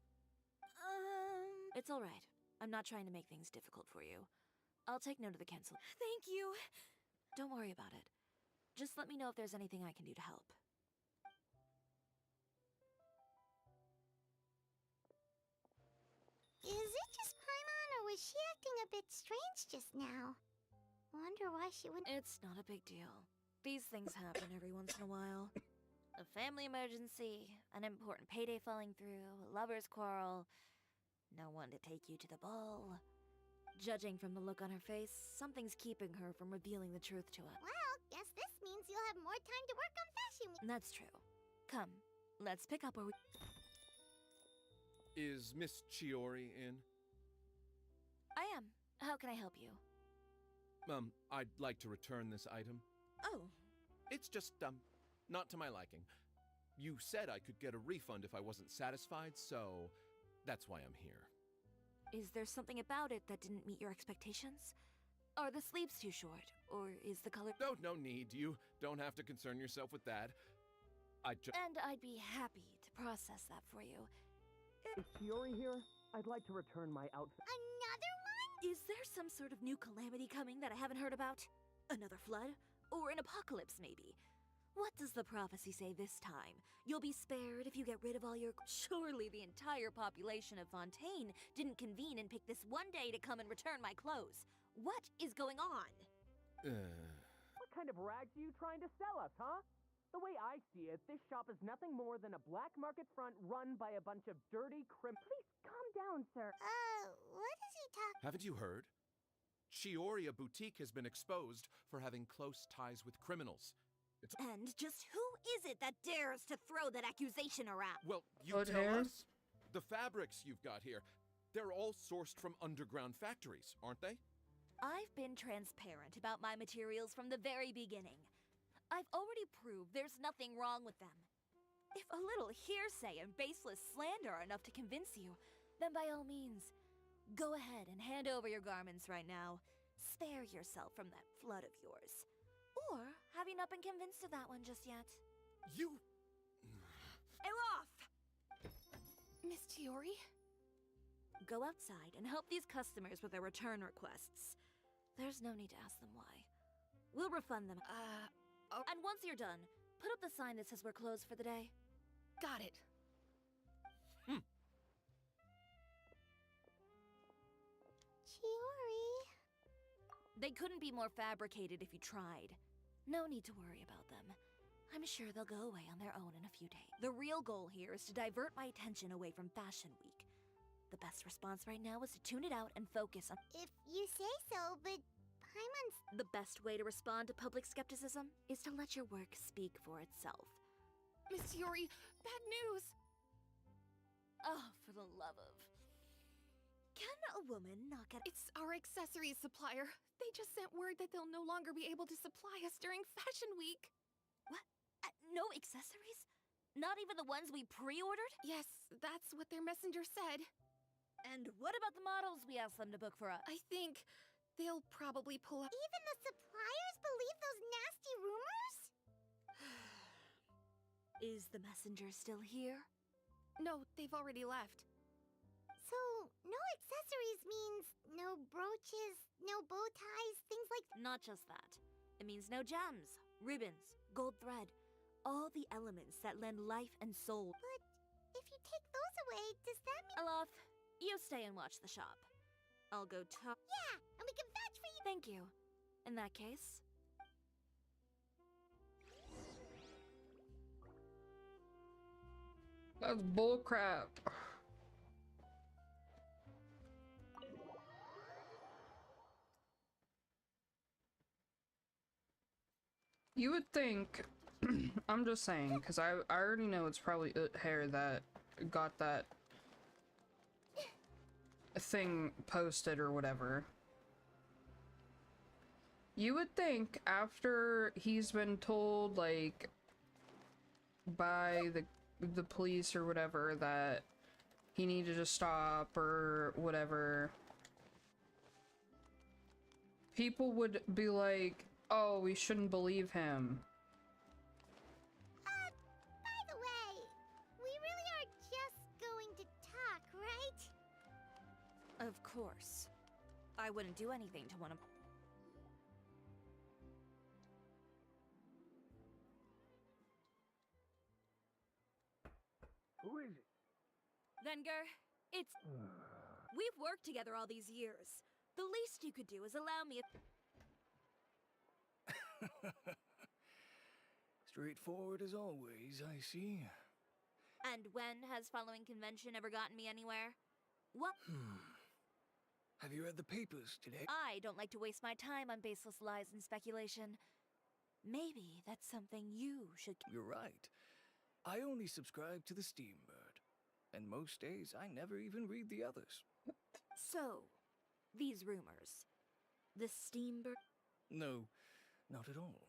It's all right. I'm not trying to make things difficult for you. I'll take note of the cancel. Thank you. Don't worry about it. Just let me know if there's anything I can do to help. Is it just Paimon, or was she acting a bit strange just now? Wonder why she wouldn't. It's not a big deal. These things happen every once in a while. A family emergency, an important payday falling through, a lover's quarrel. No one one to take you to the ball. Judging from the look on her face, something's keeping her from revealing the truth to us. Well, guess this means you'll have more time to work on Fashion Week. That's true. Come, let's pick up where we... Is Miss Chiori in? I am. How can I help you? I'd like to return this item. Oh, It's just, not to my liking. You said I could get a refund if I wasn't satisfied, so that's why I'm here. is there something about it that didn't meet your expectations? Are the sleeves too short? Or is the color... No need. You don't have to concern yourself with that. And I'd be happy to process that for you. Is Chiori here? I'd like to return my outfit. Another one? Is there some sort of new calamity coming that I haven't heard about? Another flood? Or an apocalypse, maybe? What does the prophecy say this time? You'll be spared if you get rid of all your... Surely the entire population of Fontaine didn't convene and pick this one day to come and return my clothes. What is going on? What kind of rags are you trying to sell us, huh? The way I see it, this shop is nothing more than a black market front run by a bunch of dirty Please calm down, sir. What is he talking? Haven't you heard? Chioria Boutique has been exposed for having close ties with criminals. And just who is it that dares to throw that accusation around? Well, you Good tell hair. us. The fabrics you've got here, they're all sourced from underground factories, aren't they? I've been transparent about my materials from the very beginning. I've already proved there's nothing wrong with them. If a little hearsay and baseless slander are enough to convince you, then by all means, go ahead and hand over your garments right now. Spare yourself from that flood of yours. Or have you not been convinced of that one just yet? You... Elof! Miss Chiori? Go outside and help these customers with their return requests. There's no need to ask them why. We'll refund them. And once you're done, put up the sign that says we're closed for the day. Got it. Chiori. They couldn't be more fabricated if you tried. No need to worry about them. I'm sure they'll go away on their own in a few days. The real goal here is to divert my attention away from Fashion Week. The best response right now is to tune it out and focus on... If you say so, but Paimon's... The best way to respond to public skepticism is to let your work speak for itself. Miss Chiori, bad news! Oh, for the love of... Can a woman not get... It's our accessories supplier. They just sent word that they'll no longer be able to supply us during Fashion Week. What? No accessories? Not even the ones we pre-ordered? Yes, that's what their messenger said. And what about the models we asked them to book for us? I think they'll probably pull up. Even the suppliers believe those nasty rumors? Is the messenger still here? No, they've already left. So, no accessories means no brooches, no bow ties, things like Not just that. It means no gems, ribbons, gold thread, all the elements that lend life and soul. But if you take those away, does that mean... Alof, you stay and watch the shop. I'll go talk. Yeah, and we can vouch for you. Thank you. In that case... That's bullcrap. You would think, I'm just saying, because I already know it's probably hair that got that thing posted or whatever. You would think after he's been told, like, by the police or whatever that he needed to stop or whatever, people would be like, oh, we shouldn't believe him. By the way, we really are just going to talk, right? Of course. I wouldn't do anything to one of... Who is it? Venger, it's... We've worked together all these years. The least you could do is allow me a... Straightforward as always, I see. And when has following convention ever gotten me anywhere? What? Have you read the papers today? I don't like to waste my time on baseless lies and speculation. Maybe that's something you should. You're right. I only subscribe to the Steambird. And most days, I never even read the others. So, these rumors. The Steambird. No, not at all.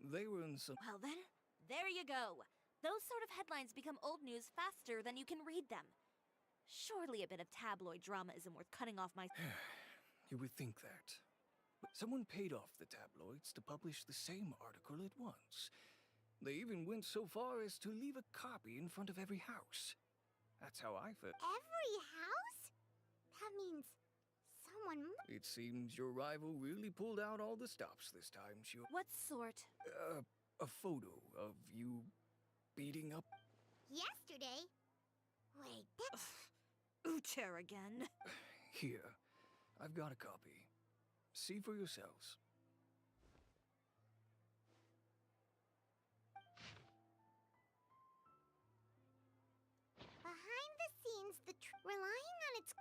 They were in some... Well then, there you go. Those sort of headlines become old news faster than you can read them. Surely a bit of tabloid drama isn't worth cutting off my... You would think that. But someone paid off the tabloids to publish the same article at once. They even went so far as to leave a copy in front of every house. That's how I felt. Every house? That means someone. It seems your rival really pulled out all the stops this time, Shio. What sort? A photo of you beating up... Yesterday? Wait, that's. Ucher again. Here, I've got a copy. See for yourselves. Behind the scenes, relying on its.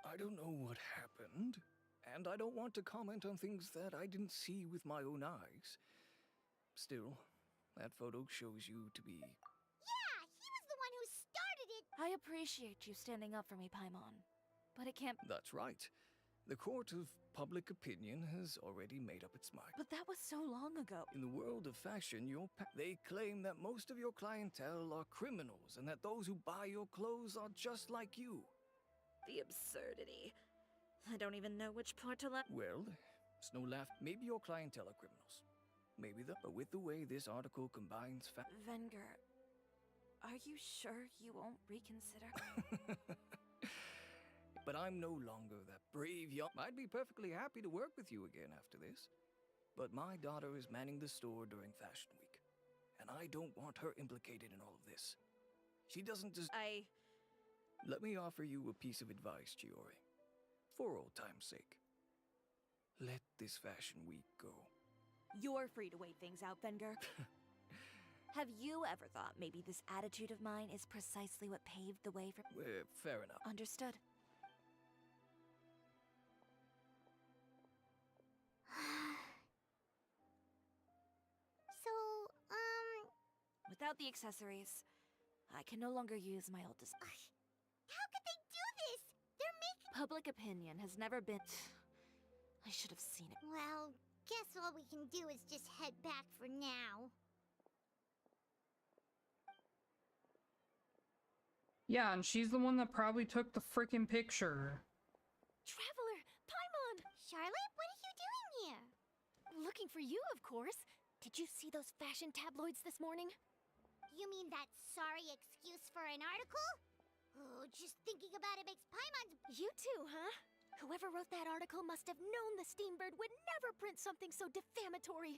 I don't know what happened, and I don't want to comment on things that I didn't see with my own eyes. Still, that photo shows you to be... Yeah, he was the one who started it! I appreciate you standing up for me, Paimon. But it can't... That's right. The court of public opinion has already made up its mind. But that was so long ago. In the world of fashion, they claim that most of your clientele are criminals and that those who buy your clothes are just like you. The absurdity. I don't even know which part to laugh. Well, it's no laugh. Maybe your clientele are criminals. Maybe but with the way this article combines Venger, are you sure you won't reconsider? But I'm no longer that brave young... I'd be perfectly happy to work with you again after this. But my daughter is manning the store during Fashion Week. And I don't want her implicated in all of this. She doesn't just... Let me offer you a piece of advice, Chiori. For old time's sake. Let this Fashion Week go. You're free to wait things out, Venger. Have you ever thought maybe this attitude of mine is precisely what paved the way for... Fair enough. Understood. So, Without the accessories, I can no longer use my old design. how could they do this? They're making. Public opinion has never been... I should have seen it. Well, guess all we can do is just head back for now. Yeah, and she's the one that probably took the freaking picture. Traveler! Paimon! Charlotte, what are you doing here? Looking for you, of course. Did you see those fashion tabloids this morning? You mean that sorry excuse for an article? Oh, just thinking about it makes Paimon's... You too, huh? Whoever wrote that article must have known the Steambird would never print something so defamatory.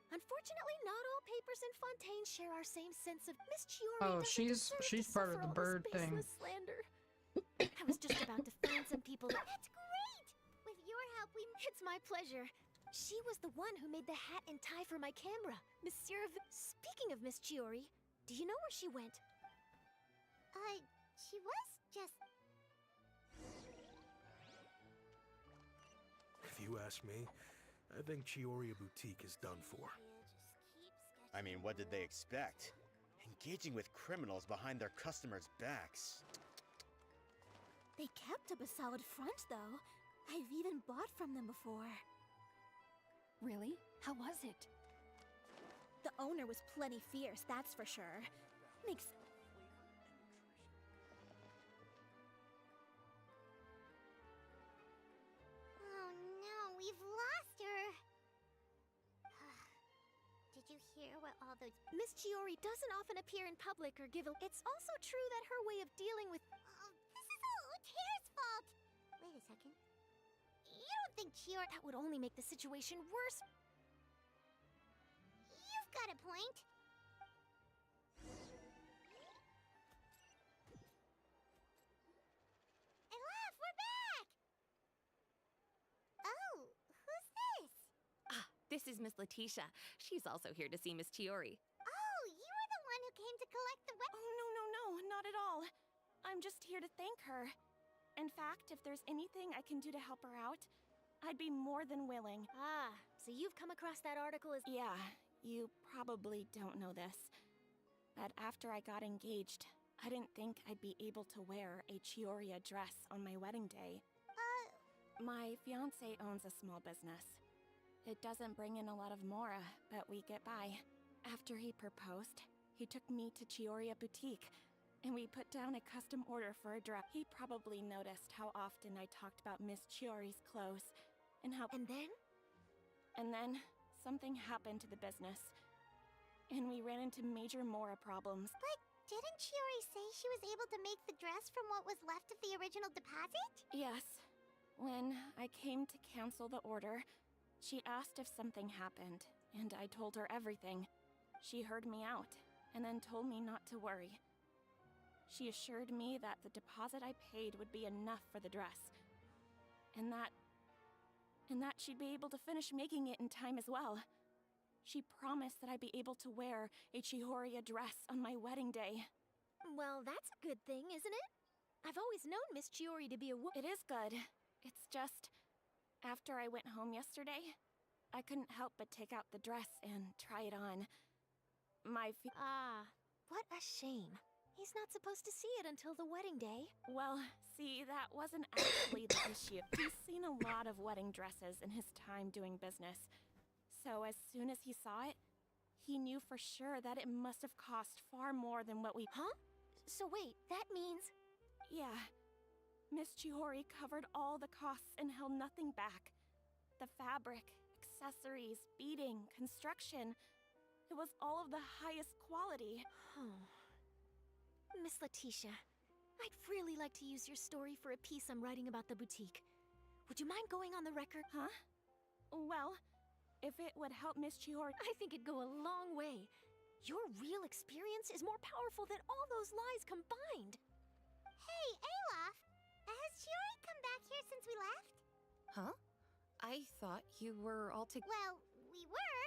Unfortunately, not all papers in Fontaine share our same sense of Miss Chiori. Oh, doesn't she's deserve to part of suffer the all bird this thing. baseless slander. I was just about to find some people that... That's great! With your help, we... It's my pleasure. She was the one who made the hat and tie for my camera. Monsieur Speaking of Miss Chiori, do you know where she went? She was just... If you ask me, I think Chiori Boutique is done for. I mean, what did they expect? Engaging with criminals behind their customers' backs. They kept up a solid front, though. I've even bought from them before. Really? How was it? The owner was plenty fierce, that's for sure. Makes... Oh no, we've lost her! Did you hear what all those... Miss Chiori doesn't often appear in public or give a... It's also true that her way of dealing with... Oh, this is all Uter's fault! Wait a second. You don't think Chiori... That would only make the situation worse. You've got a point. Elaf, we're back! Oh, who's this? This is Miss Letitia. She's also here to see Miss Chiori. Oh, you were the one who came to collect the Oh, no, not at all. I'm just here to thank her. In fact, if there's anything I can do to help her out, I'd be more than willing. Ah, so you've come across that article as— Yeah, you probably don't know this, but after I got engaged, I didn't think I'd be able to wear a Chioria dress on my wedding day. My fiancé owns a small business. It doesn't bring in a lot of mora, but we get by. After he proposed, he took me to Chioria Boutique, and we put down a custom order for a dress. He probably noticed how often I talked about Miss Chiori's clothes, and how— And then? And then, something happened to the business, and we ran into major mora problems. But didn't Chiori say she was able to make the dress from what was left of the original deposit? Yes. When I came to cancel the order, she asked if something happened, and I told her everything. She heard me out, and then told me not to worry. She assured me that the deposit I paid would be enough for the dress, and that she'd be able to finish making it in time as well. She promised that I'd be able to wear a Chihoria dress on my wedding day. Well, that's a good thing, isn't it? I've always known Miss Chiori to be a It is good. It's just, after I went home yesterday, I couldn't help but take out the dress and try it on. What a shame. He's not supposed to see it until the wedding day. Well, see, that wasn't actually the issue. He's seen a lot of wedding dresses in his time doing business. So as soon as he saw it, he knew for sure that it must have cost far more than what we— Huh? So wait, that means— Yeah. Miss Chihori covered all the costs and held nothing back. The fabric, accessories, beading, construction— it was all of the highest quality. Miss Letitia, I'd really like to use your story for a piece I'm writing about the boutique. Would you mind going on the record? Huh? Well, if it would help Miss Chihori— I think it'd go a long way. Your real experience is more powerful than all those lies combined. Hey, Olaf! Has Chiori come back here since we left? Huh? I thought you were all together. Well, we were.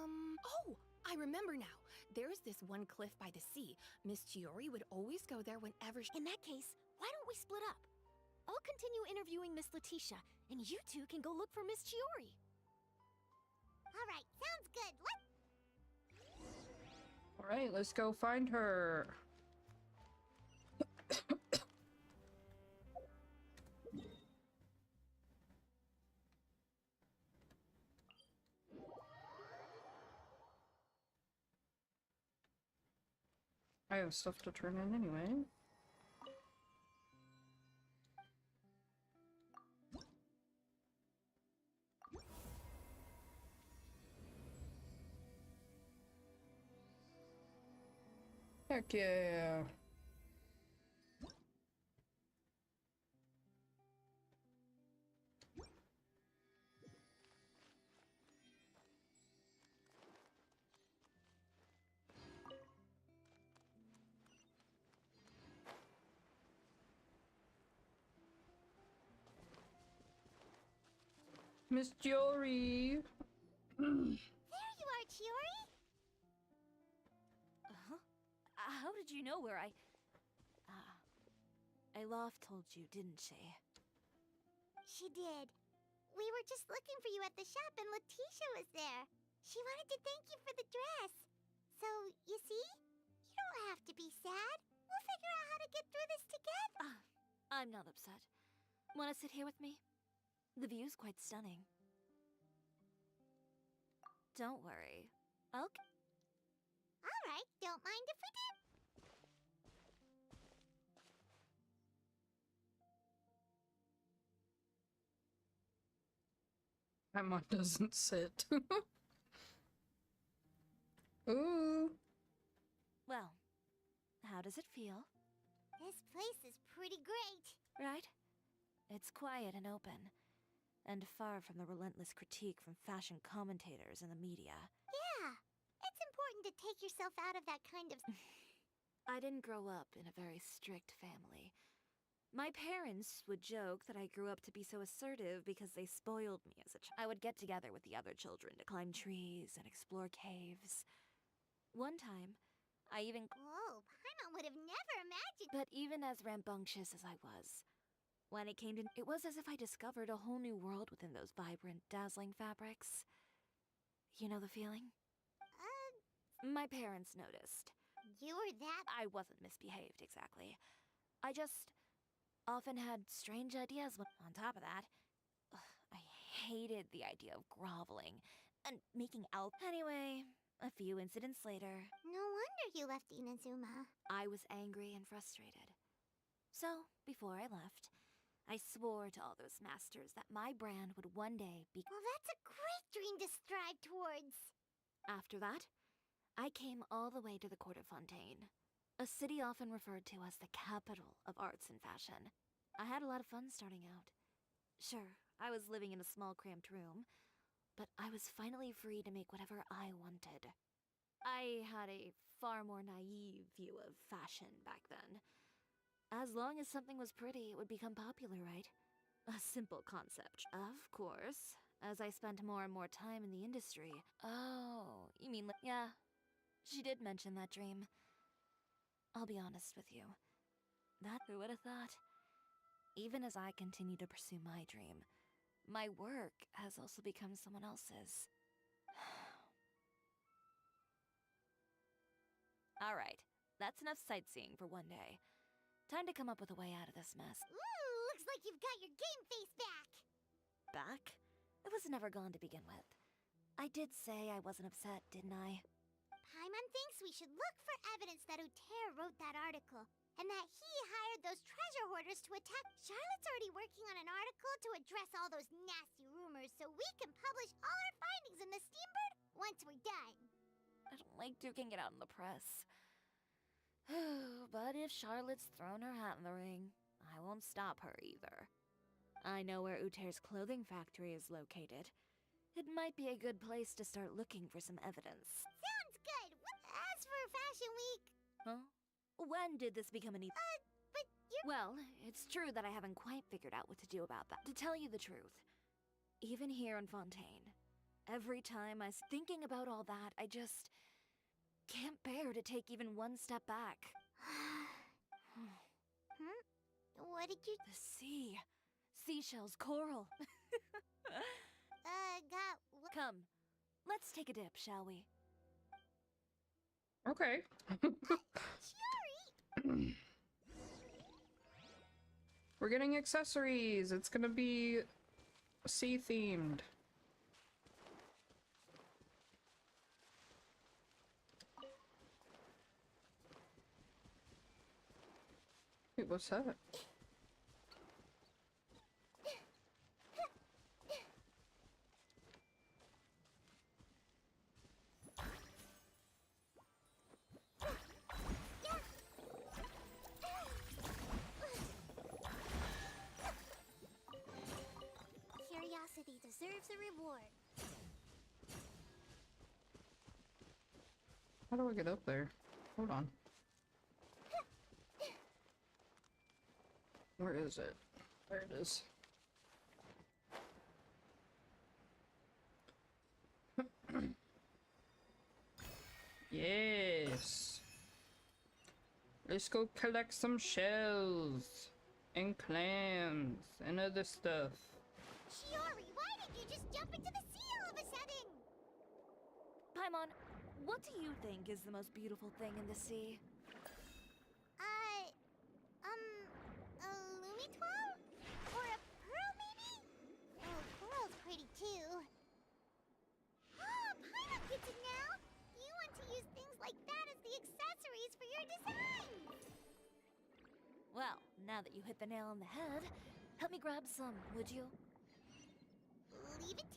Oh! I remember now. There's this one cliff by the sea. Miss Chiori would always go there whenever In that case, why don't we split up? I'll continue interviewing Miss Letitia, and you two can go look for Miss Chiori. Alright, sounds good. Alright, let's go find her. I have stuff to turn in anyway. Heck yeah. Miss Chiori! There you are, Chiori! How did you know where Olaf told you, didn't she? She did. We were just looking for you at the shop and Letitia was there. She wanted to thank you for the dress. So, you see? You don't have to be sad. We'll figure out how to get through this together. I'm not upset. Wanna sit here with me? The view's quite stunning. Don't worry. Okay. Alright, don't mind if we did. That one doesn't sit. Ooh. Well, how does it feel? This place is pretty great. Right? It's quiet and open, and far from the relentless critique from fashion commentators and the media. Yeah, it's important to take yourself out of that kind of... I didn't grow up in a very strict family. My parents would joke that I grew up to be so assertive because they spoiled me as a child. I would get together with the other children to climb trees and explore caves. One time, I even... Whoa, Paimon would have never imagined. But even as rambunctious as I was, when it came to it was as if I discovered a whole new world within those vibrant, dazzling fabrics. You know the feeling? My parents noticed. You were that. I wasn't misbehaved, exactly. I just often had strange ideas on top of that. I hated the idea of groveling and making out. Anyway, a few incidents later, No wonder you left Inazuma. I was angry and frustrated. So, before I left, I swore to all those masters that my brand would one day be. Well, that's a great dream to strive towards. After that, I came all the way to the court of Fontaine, a city often referred to as the capital of arts and fashion. I had a lot of fun starting out. Sure, I was living in a small cramped room, but I was finally free to make whatever I wanted. I had a far more naive view of fashion back then. As long as something was pretty, it would become popular, right? A simple concept. Of course, as I spent more and more time in the industry. Oh, you mean yeah. She did mention that dream. I'll be honest with you. Who would have thought? Even as I continue to pursue my dream, my work has also become someone else's. Alright, that's enough sightseeing for one day. Time to come up with a way out of this mess. Ooh, looks like you've got your game face back. Back? It was never gone to begin with. I did say I wasn't upset, didn't I? Paimon thinks we should look for evidence that Uter wrote that article, and that he hired those treasure hoarders to attack. Charlotte's already working on an article to address all those nasty rumors so we can publish all our findings in the Steambird once we're done. I don't like duking it out in the press. But if Charlotte's thrown her hat in the ring, I won't stop her either. I know where Uter's clothing factory is located. It might be a good place to start looking for some evidence. Sounds good. As for Fashion Week... Huh? When did this become an but you're... Well, it's true that I haven't quite figured out what to do about that. To tell you the truth, even here in Fontaine, every time I'm thinking about all that, I just can't bear to take even one step back. What did you... The sea. Seashells, coral. Come, let's take a dip, shall we? Okay. Chiori! We're getting accessories. It's gonna be sea themed. Wait, what's that? Curiosity deserves a reward. How do I get up there? Hold on. Where is it? There it is. Yes. Let's go collect some shells and clams and other stuff. Chiori, why did you just jump into the sea all of a sudden? Paimon, what do you think is the most beautiful thing in the sea? A Lumitoile? Or a pearl, maybe? Oh, coral's pretty too. Oh, Paimon gets it now! You want to use things like that as the accessories for your designs! Well, now that you hit the nail on the head, help me grab some, would you? Leave it to us.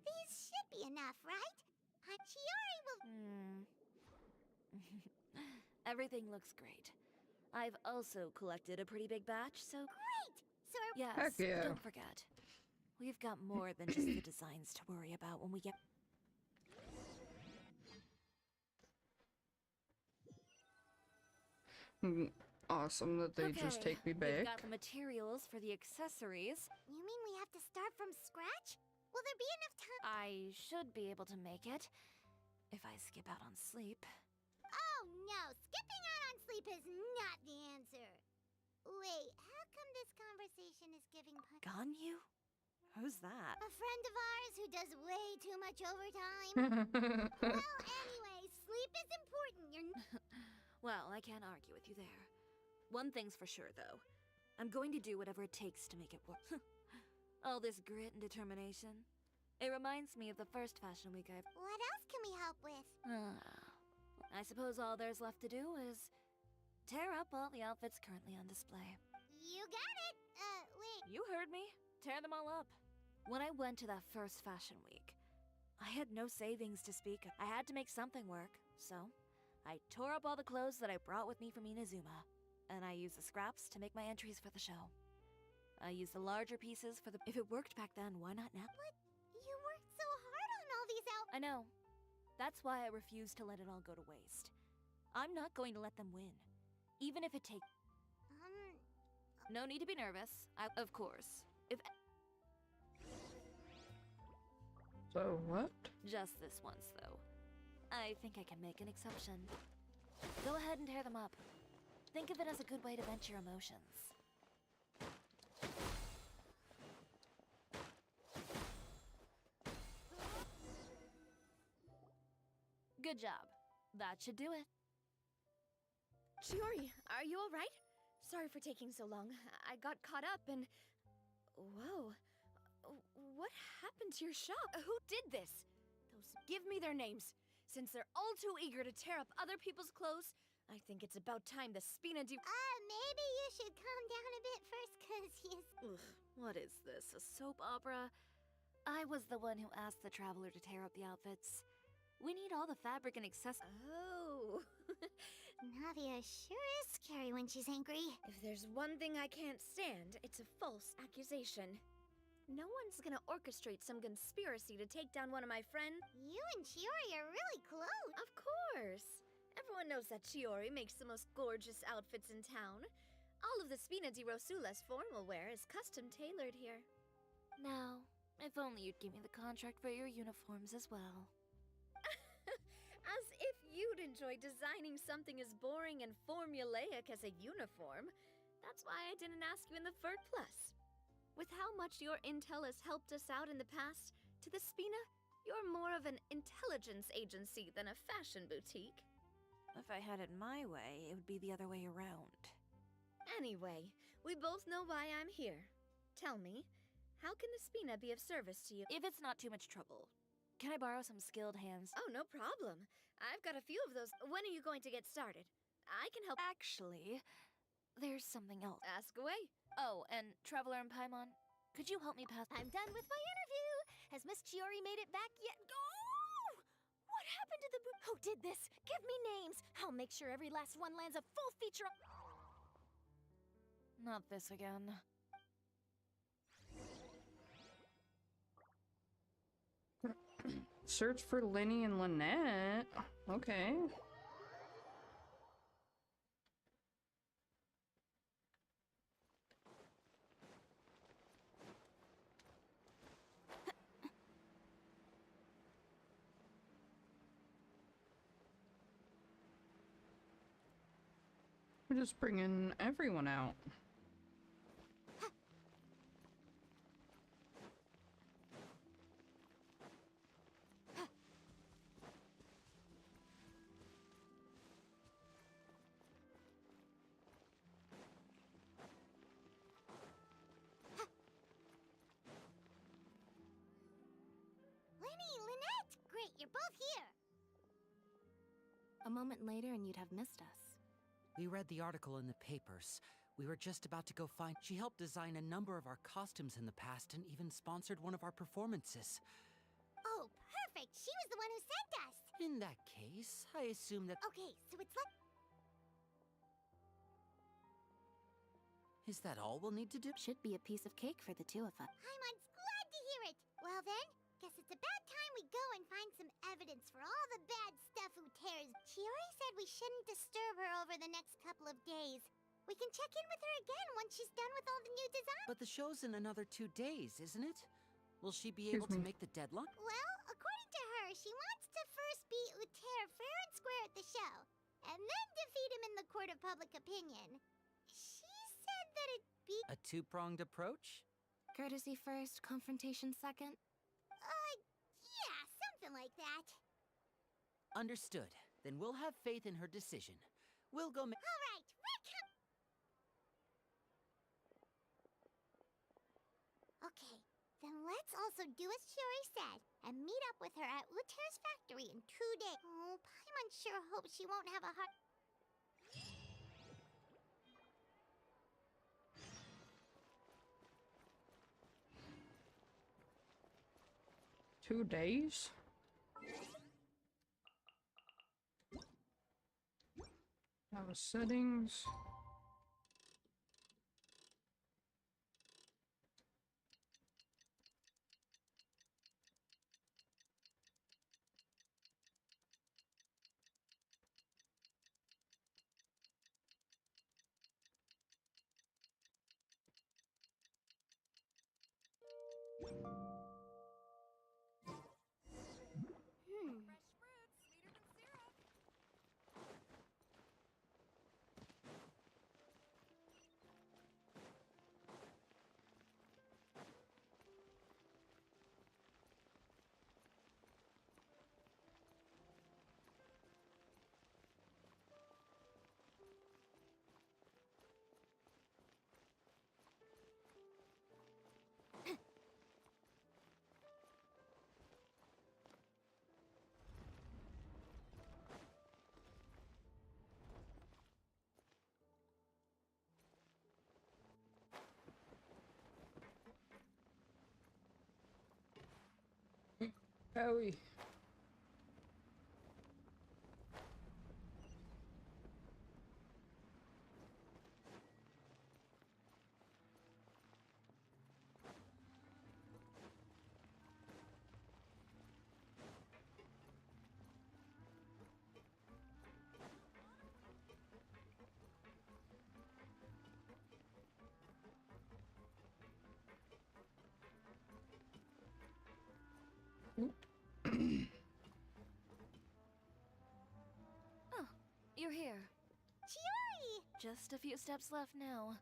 These should be enough, right? Chiori will... Everything looks great. I've also collected a pretty big batch, so... Great! So are Yes, Heck yeah. don't forget. We've got more than just the designs to worry about when we get... Awesome that they just take me We've back. got the materials for the accessories. You mean we have to start from scratch? Will there be enough time? I should be able to make it, if I skip out on sleep. Oh no, skipping out on sleep is not the answer. Wait, how come this conversation is giving Ganyu? Who's that? a friend of ours who does way too much overtime? Well, anyway, sleep is important. Well, I can't argue with you there. One thing's for sure, though. I'm going to do whatever it takes to make it work. All this grit and determination. It reminds me of the first fashion week I've... What else can we help with? I suppose all there's left to do is... tear up all the outfits currently on display. You got it! Wait. You heard me. Tear them all up. When I went to that first fashion week, I had no savings to speak of. I had to make something work, so... I tore up all the clothes that I brought with me from Inazuma, and I used the scraps to make my entries for the show. I used the larger pieces for the... If it worked back then, why not now? But you worked so hard on all these I know. That's why I refuse to let it all go to waste. I'm not going to let them win. Even if it takes... No need to be nervous. Of course. If... So what? Just this once, though. I think I can make an exception. Go ahead and tear them up. Think of it as a good way to vent your emotions. Good job. That should do it. Chiori, are you alright? Sorry for taking so long. I got caught up and... Whoa. What happened to your shop? Who did this? Give me their names. Since they're all too eager to tear up other people's clothes, I think it's about time the Spina do... maybe you should calm down a bit first, cause he's... Ugh, what is this, a soap opera? I was the one who asked the traveler to tear up the outfits. We need all the fabric and accessories. Oh. Navia sure is scary when she's angry. If there's one thing I can't stand, it's a false accusation. No one's gonna orchestrate some conspiracy to take down one of my friends. You and Chiori are really close. Of course. Everyone knows that Chiori makes the most gorgeous outfits in town. All of the Spina di Rosula's formal wear is custom tailored here. Now, if only you'd give me the contract for your uniforms as well. As if you'd enjoy designing something as boring and formulaic as a uniform. That's why I didn't ask you in the first place. With how much your intel has helped us out in the past, to the Spina, you're more of an intelligence agency than a fashion boutique. If I had it my way, it would be the other way around. Anyway, we both know why I'm here. Tell me, how can the Spina be of service to you? If it's not too much trouble, can I borrow some skilled hands? Oh, no problem. I've got a few of those. When are you going to get started? I can help. Actually, there's something else. Ask away. Oh, and Traveler and Paimon, could you help me pass... I'm done with my interview. Has Miss Chiori made it back yet? Oh! What happened to the Who did this? Give me names. I'll make sure every last one lands a full feature... Not this again. Search for Lenny and Lynette. Okay. We're just bringing everyone out. You're both here! A moment later and you'd have missed us. We read the article in the papers. We were just about to go find... She helped design a number of our costumes in the past and even sponsored one of our performances. Oh, perfect! She was the one who sent us! In that case, I assume that... Okay, so it's like... Is that all we'll need to do? Should be a piece of cake for the two of us. Paimon's glad to hear it. Well then, guess it's about time we go and find some evidence for all the bad stuff Uter's. Chiori said we shouldn't disturb her over the next couple of days. We can check in with her again once she's done with all the new designs. But the show's in another 2 days, isn't it? Will she be able to make the deadline? Well, according to her, she wants to first beat Uter fair and square at the show, and then defeat him in the court of public opinion. She said that it'd be... A two-pronged approach? Courtesy first, confrontation second? Yeah, something like that. Understood. Then we'll have faith in her decision. We'll go All right, we're Okay, then let's also do as Chiori said, and meet up with her at Uter's factory in 2 days. Oh, Paimon sure hopes she won't have a hard... 2 days? Have a settings. Howie. Oh, you're here. Chiori! Just a few steps left now.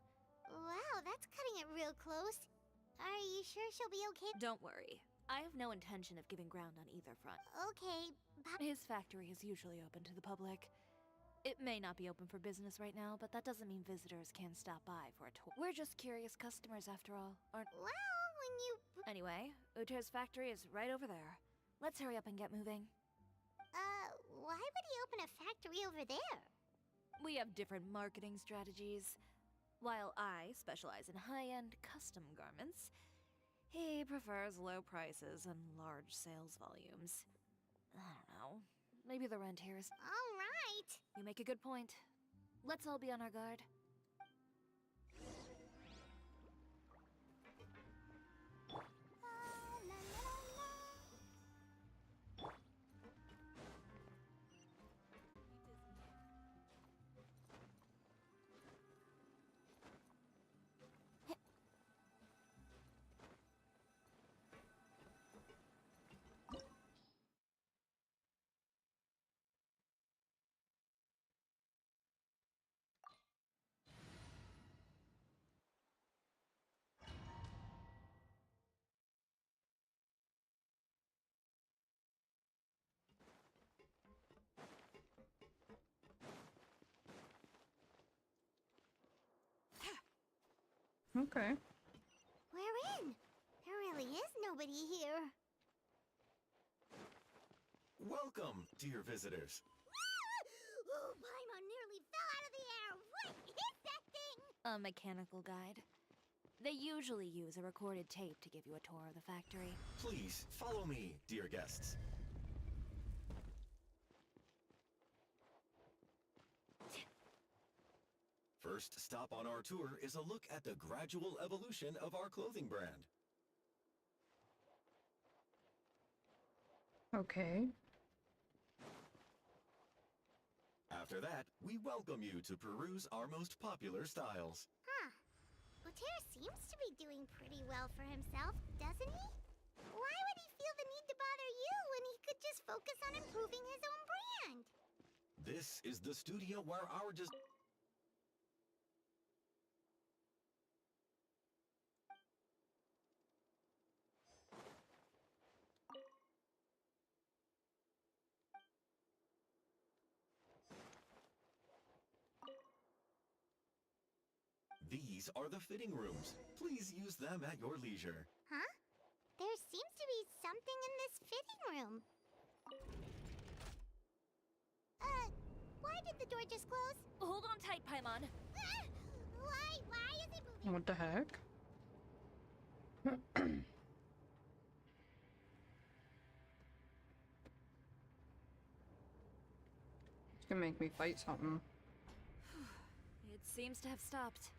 Wow, that's cutting it real close. Are you sure she'll be okay? Don't worry. I have no intention of giving ground on either front. Okay, but... His factory is usually open to the public. It may not be open for business right now, but that doesn't mean visitors can stop by for a tour. We're just curious customers after all, aren't... Well, when you... Anyway, Uter's factory is right over there. Let's hurry up and get moving. Why would he open a factory over there? We have different marketing strategies. While I specialize in high-end custom garments, he prefers low prices and large sales volumes. I don't know. Maybe the rent here is... All right. You make a good point. Let's all be on our guard. Okay. We're in. There really is nobody here. Welcome, dear visitors. Oh, Paimon nearly fell out of the air. What is that thing? A mechanical guide. They usually use a recorded tape to give you a tour of the factory. Please, follow me, dear guests. first stop on our tour is a look at the gradual evolution of our clothing brand. Okay. After that, we welcome you to peruse our most popular styles. Huh. Later seems to be doing pretty well for himself, doesn't he? Why would he feel the need to bother you when he could just focus on improving his own brand? This is the studio where our These are the fitting rooms. Please use them at your leisure. Huh? There seems to be something in this fitting room. Why did the door just close? Hold on tight, Paimon. Why is it moving? What the heck? It's gonna make me fight something. It seems to have stopped.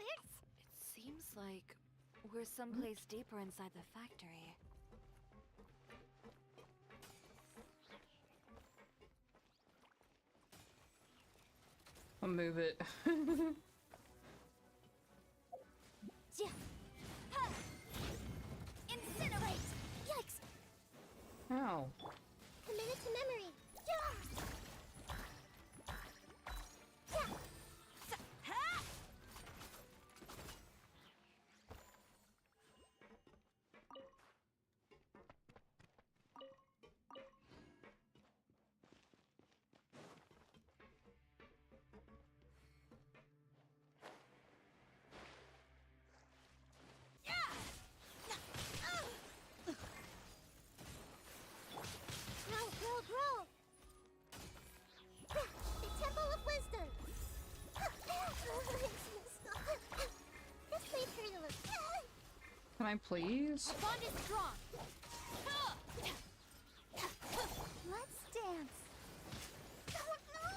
It seems like we're someplace deeper inside the factory. I'll move it. Incinerate! Yikes! Ow. Commit it to memory. Yeah! Roll! The Temple of Wisdom! This place hurt a little. Can I please? The bond is strong! Let's dance! Oh no!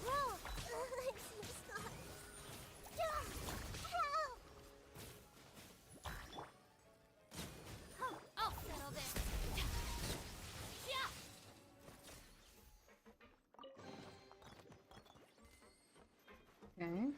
Roll! I'll settle this. Okay.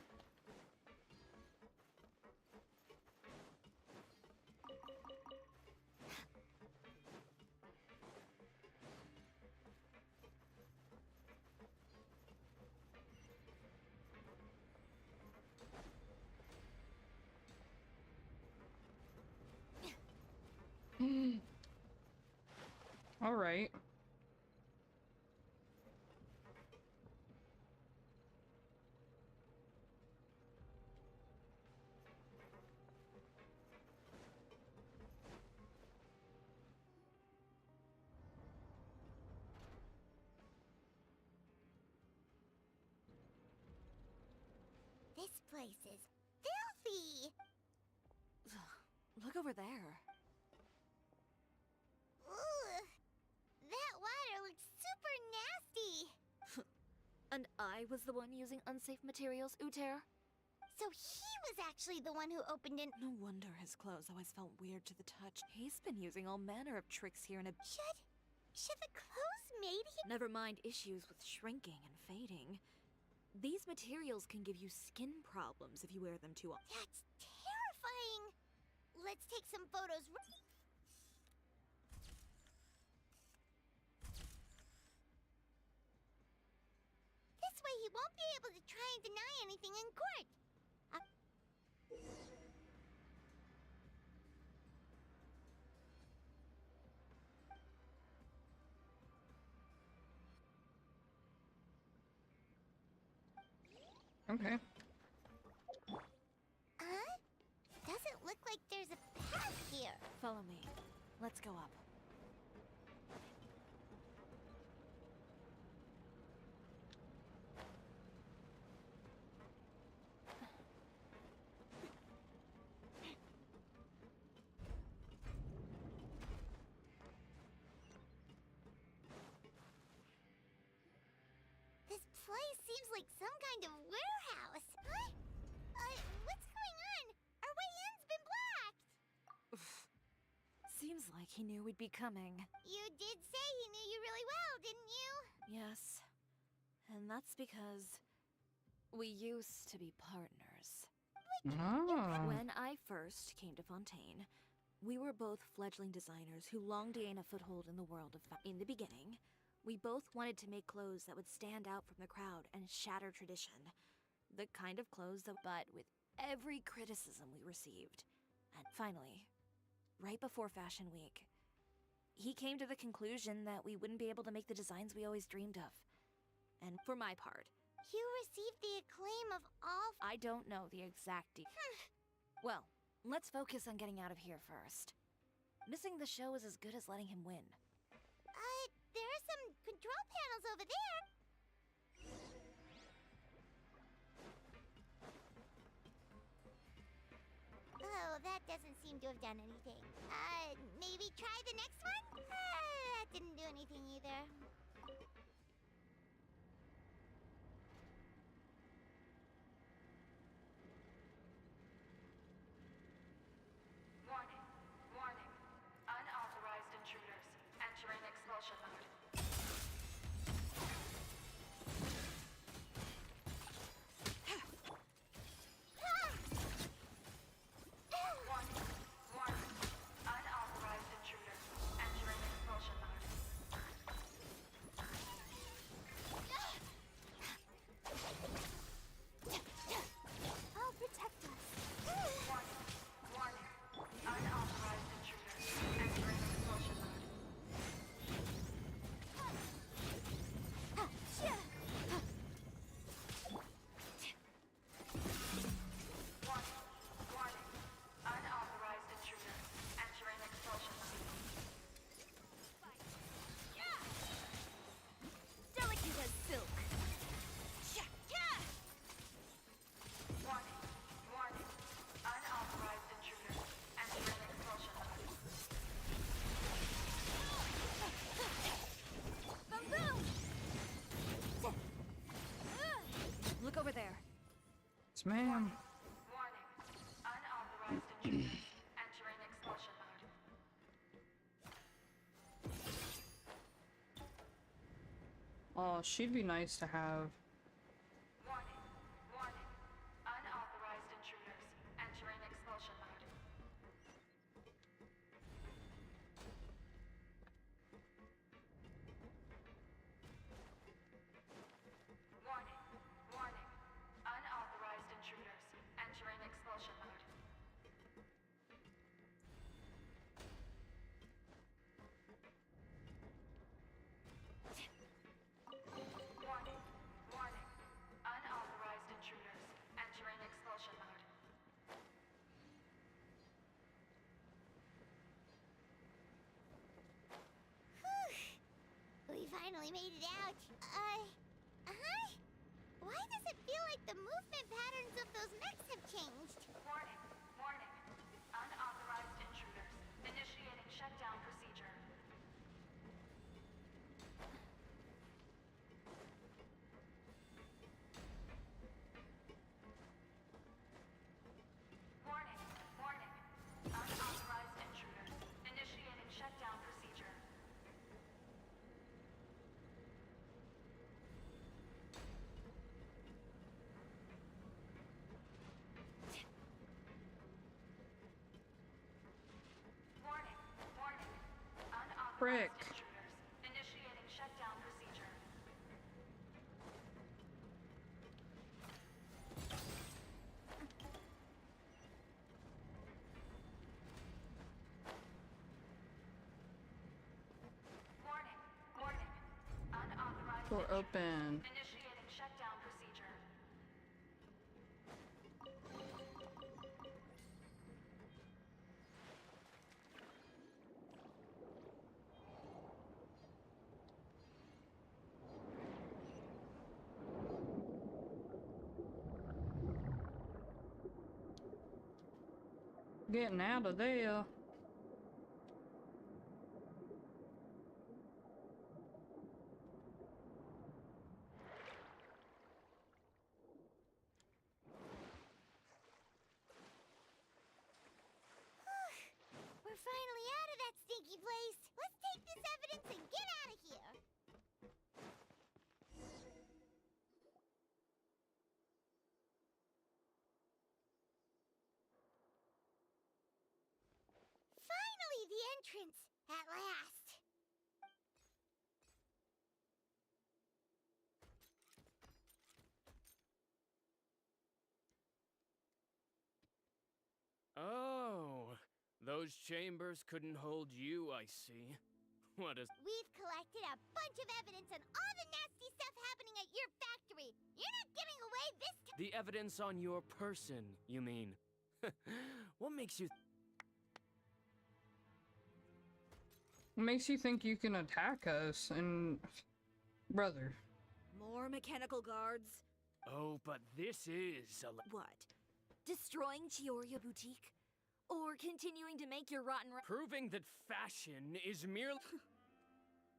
All right. This place is filthy! Look over there. Ooh, that water looks super nasty! And I was the one using unsafe materials, Uter? So he was actually the one who opened it. No wonder his clothes always felt weird to the touch. He's been using all manner of tricks here in a... Should the clothes made him? Never mind issues with shrinking and fading. These materials can give you skin problems if you wear them too often. That's terrifying! Let's take some photos. This way he won't be able to try and deny anything in court. Okay. Doesn't look like there's a path here. Follow me. Let's go up. like some kind of warehouse. Huh? What's going on? Our way in's been blocked. Seems like he knew we'd be coming. You did say he knew you really well, didn't you? Yes. And that's because we used to be partners. Oh. When I first came to Fontaine, we were both fledgling designers who longed to gain a foothold in the world of In the beginning, we both wanted to make clothes that would stand out from the crowd and shatter tradition. The kind of clothes that, but with every criticism we received. And finally, right before Fashion Week, he came to the conclusion that we wouldn't be able to make the designs we always dreamed of. And for my part, You received the acclaim of all. I don't know the exact Well, let's focus on getting out of here first. Missing the show is as good as letting him win. There are some control panels over there. Oh, that doesn't seem to have done anything. Maybe try the next one? That didn't do anything either. Warning. Warning. Unauthorized intruders. Entering expulsion mode. Warning. Warning. Unauthorized intruders. Entering expulsion mode. I'll protect us. Warning. Warning. Unauthorized intruders. Entering expulsion mode. Warning. Warning. Unauthorized intruders. Entering expulsion mode. Delicate as silk. Warning. Warning. Unauthorized intruders. Entering expulsion mode. Boom boom! Look over there. Yes, ma'am. Warning. Unauthorized intruders. Entering expulsion mode. Oh, she'd be nice to have. Warning. Warning. Unauthorized intruders. Entering expulsion mode. Warning. Warning. Unauthorized intruders. Entering expulsion mode. Warning. Warning. Unauthorized intruders. Entering expulsion mode. We finally made it out. Why does it feel like the movement patterns of those mechs have changed? Warning. Warning. Unauthorized intruders. Initiating shutdown procedure. Warning. Warning. Unauthorized intruders. Initiating shutdown procedure. Warning. Warning. Unauthorized Frick. intruders. Initiating shutdown procedure. Warning. Warning. Unauthorized Door intruders. open. Initiating shutdown procedure. Getting out of there. place. Let's take this evidence and get out of here. Finally, the entrance. At last. Oh, those chambers couldn't hold you, I see. What is... We've collected a bunch of evidence on all the nasty stuff happening at your factory. You're not getting away this time. The evidence on your person, you mean? What makes you... What makes you think you can attack us? And brother, More mechanical guards? Oh, but this is a... What? Destroying Chioria Boutique? Or continuing to make your rotten Proving that fashion is merely...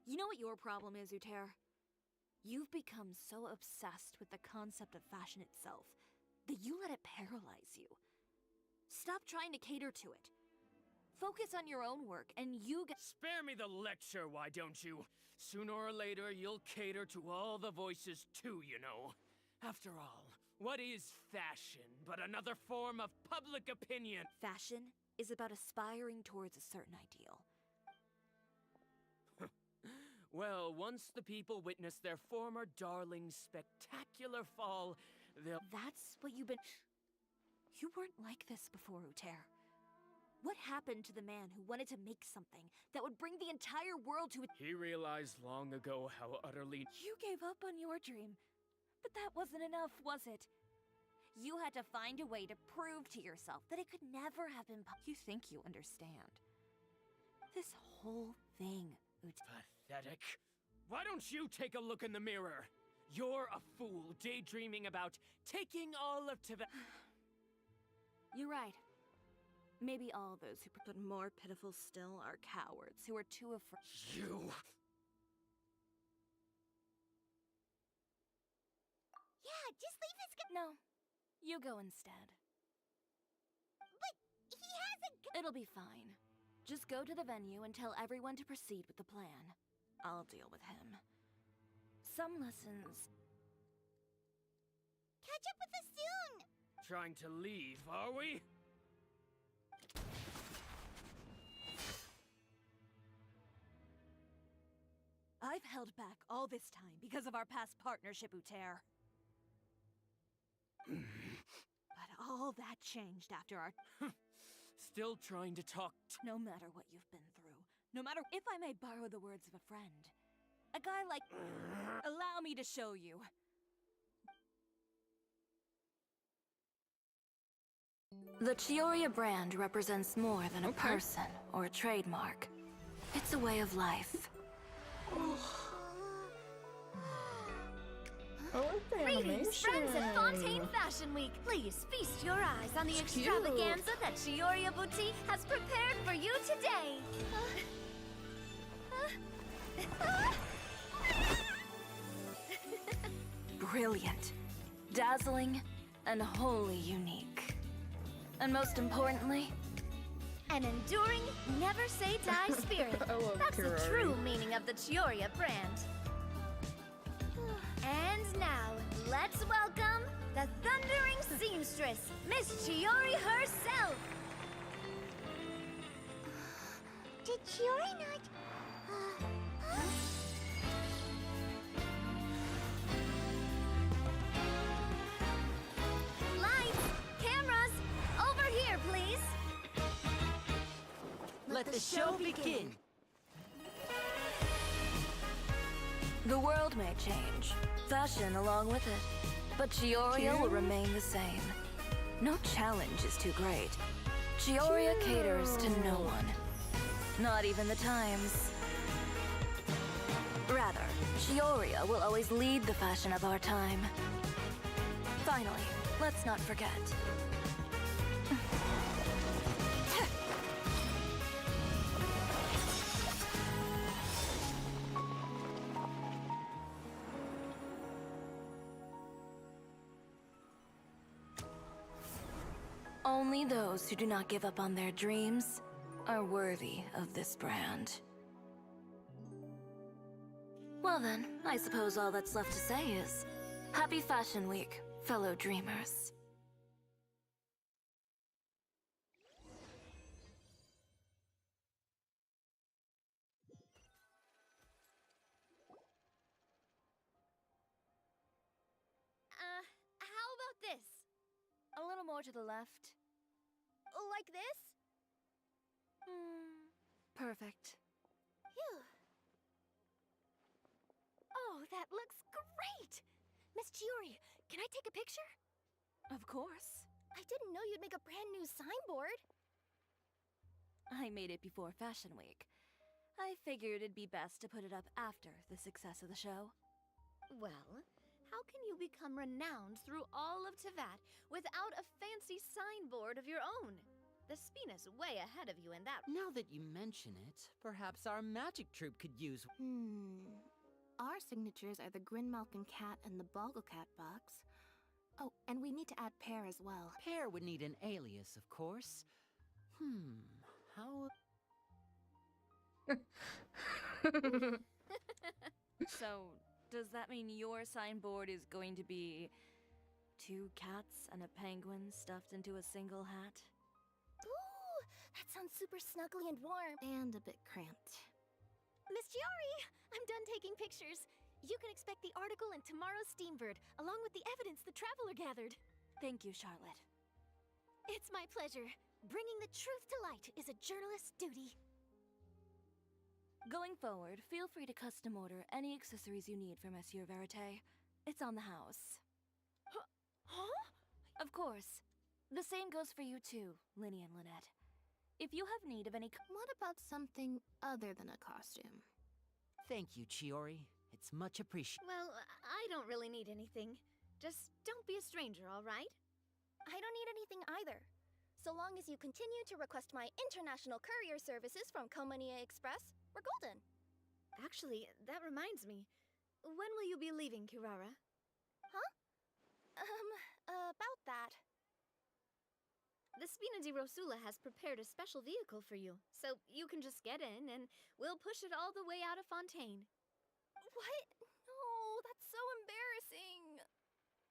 You know what your problem is, Uter? You've become so obsessed with the concept of fashion itself that you let it paralyze you. Stop trying to cater to it. Focus on your own work, and you get— Spare me the lecture, why don't you? Sooner or later, you'll cater to all the voices too, you know. After all, what is fashion but another form of public opinion? Fashion is about aspiring towards a certain ideal. Well, once the people witness their former darling's spectacular fall, they'll... That's what you've been— You weren't like this before, Uter. What happened to the man who wanted to make something that would bring the entire world to it? He realized long ago how utterly... You gave up on your dream. But that wasn't enough, was it? You had to find a way to prove to yourself that it could never have been You think you understand. This whole thing, Pathetic. Why don't you take a look in the mirror? You're a fool daydreaming about taking all of Tibet. You're right. Maybe all those who but more pitiful still are cowards who are too afraid. You! Yeah, just leave this guy. No. You go instead. But he hasn't. It'll be fine. Just go to the venue and tell everyone to proceed with the plan. I'll deal with him. Some lessons. Catch up with us soon. Trying to leave, are we? I've held back all this time because of our past partnership, Uter. But all that changed after our... Still trying to talk No matter what you've been through, no matter if I may borrow the words of a friend, a guy like... Allow me to show you. The Chioria brand represents more than a person or a trademark. It's a way of life. Greetings, friends at Fontaine Fashion Week. Please feast your eyes on the extravaganza that Chioria Boutique has prepared for you today. Brilliant, dazzling, and wholly unique. And most importantly, an enduring, never-say-die spirit. That's the true meaning of the Chioria brand. And now, let's welcome the thundering seamstress, Miss Chiori herself! Did Chiori not... Lights! Cameras! Over here, please! Let the show begin! The world may change, fashion along with it, but Chioria will remain the same. No challenge is too great. Chioria caters to no one, not even the times. Rather, Chioria will always lead the fashion of our time. Finally, let's not forget. Only those who do not give up on their dreams are worthy of this brand. Well then, I suppose all that's left to say is, Happy Fashion Week, fellow dreamers. How about this? A little more to the left. Like this? Perfect. Phew. Oh, that looks great! Miss Chiori, can I take a picture? Of course. I didn't know you'd make a brand new signboard. I made it before Fashion Week. I figured it'd be best to put it up after the success of the show. Well, how can you become renowned through all of Tevat without a fancy signboard of your own? The Spina's way ahead of you in that. Now that you mention it, perhaps our magic troupe could use... Our signatures are the Grinmalkin cat and the Bogglecat box. Oh, and we need to add Pear as well. Pear would need an alias, of course. How... So, does that mean your signboard is going to be 2 cats and a penguin stuffed into a single hat? Ooh, that sounds super snuggly and warm. And a bit cramped. Miss Chiori, I'm done taking pictures. You can expect the article in tomorrow's Steambird, along with the evidence the Traveler gathered. Thank you, Charlotte. It's my pleasure. Bringing the truth to light is a journalist's duty. Going forward, feel free to custom order any accessories you need for Monsieur Verite. It's on the house. Huh? Of course. The same goes for you too, Linny and Lynette. If you have need of any... What about something other than a costume? Thank you, Chiori. It's much appreciated. Well, I don't really need anything. Just don't be a stranger, all right? I don't need anything either. So long as you continue to request my international courier services from Komania Express, we're golden. Actually, that reminds me. When will you be leaving, Kirara? Huh? About that. The Spina di Rosula has prepared a special vehicle for you, so you can just get in and we'll push it all the way out of Fontaine. What? No, that's so embarrassing.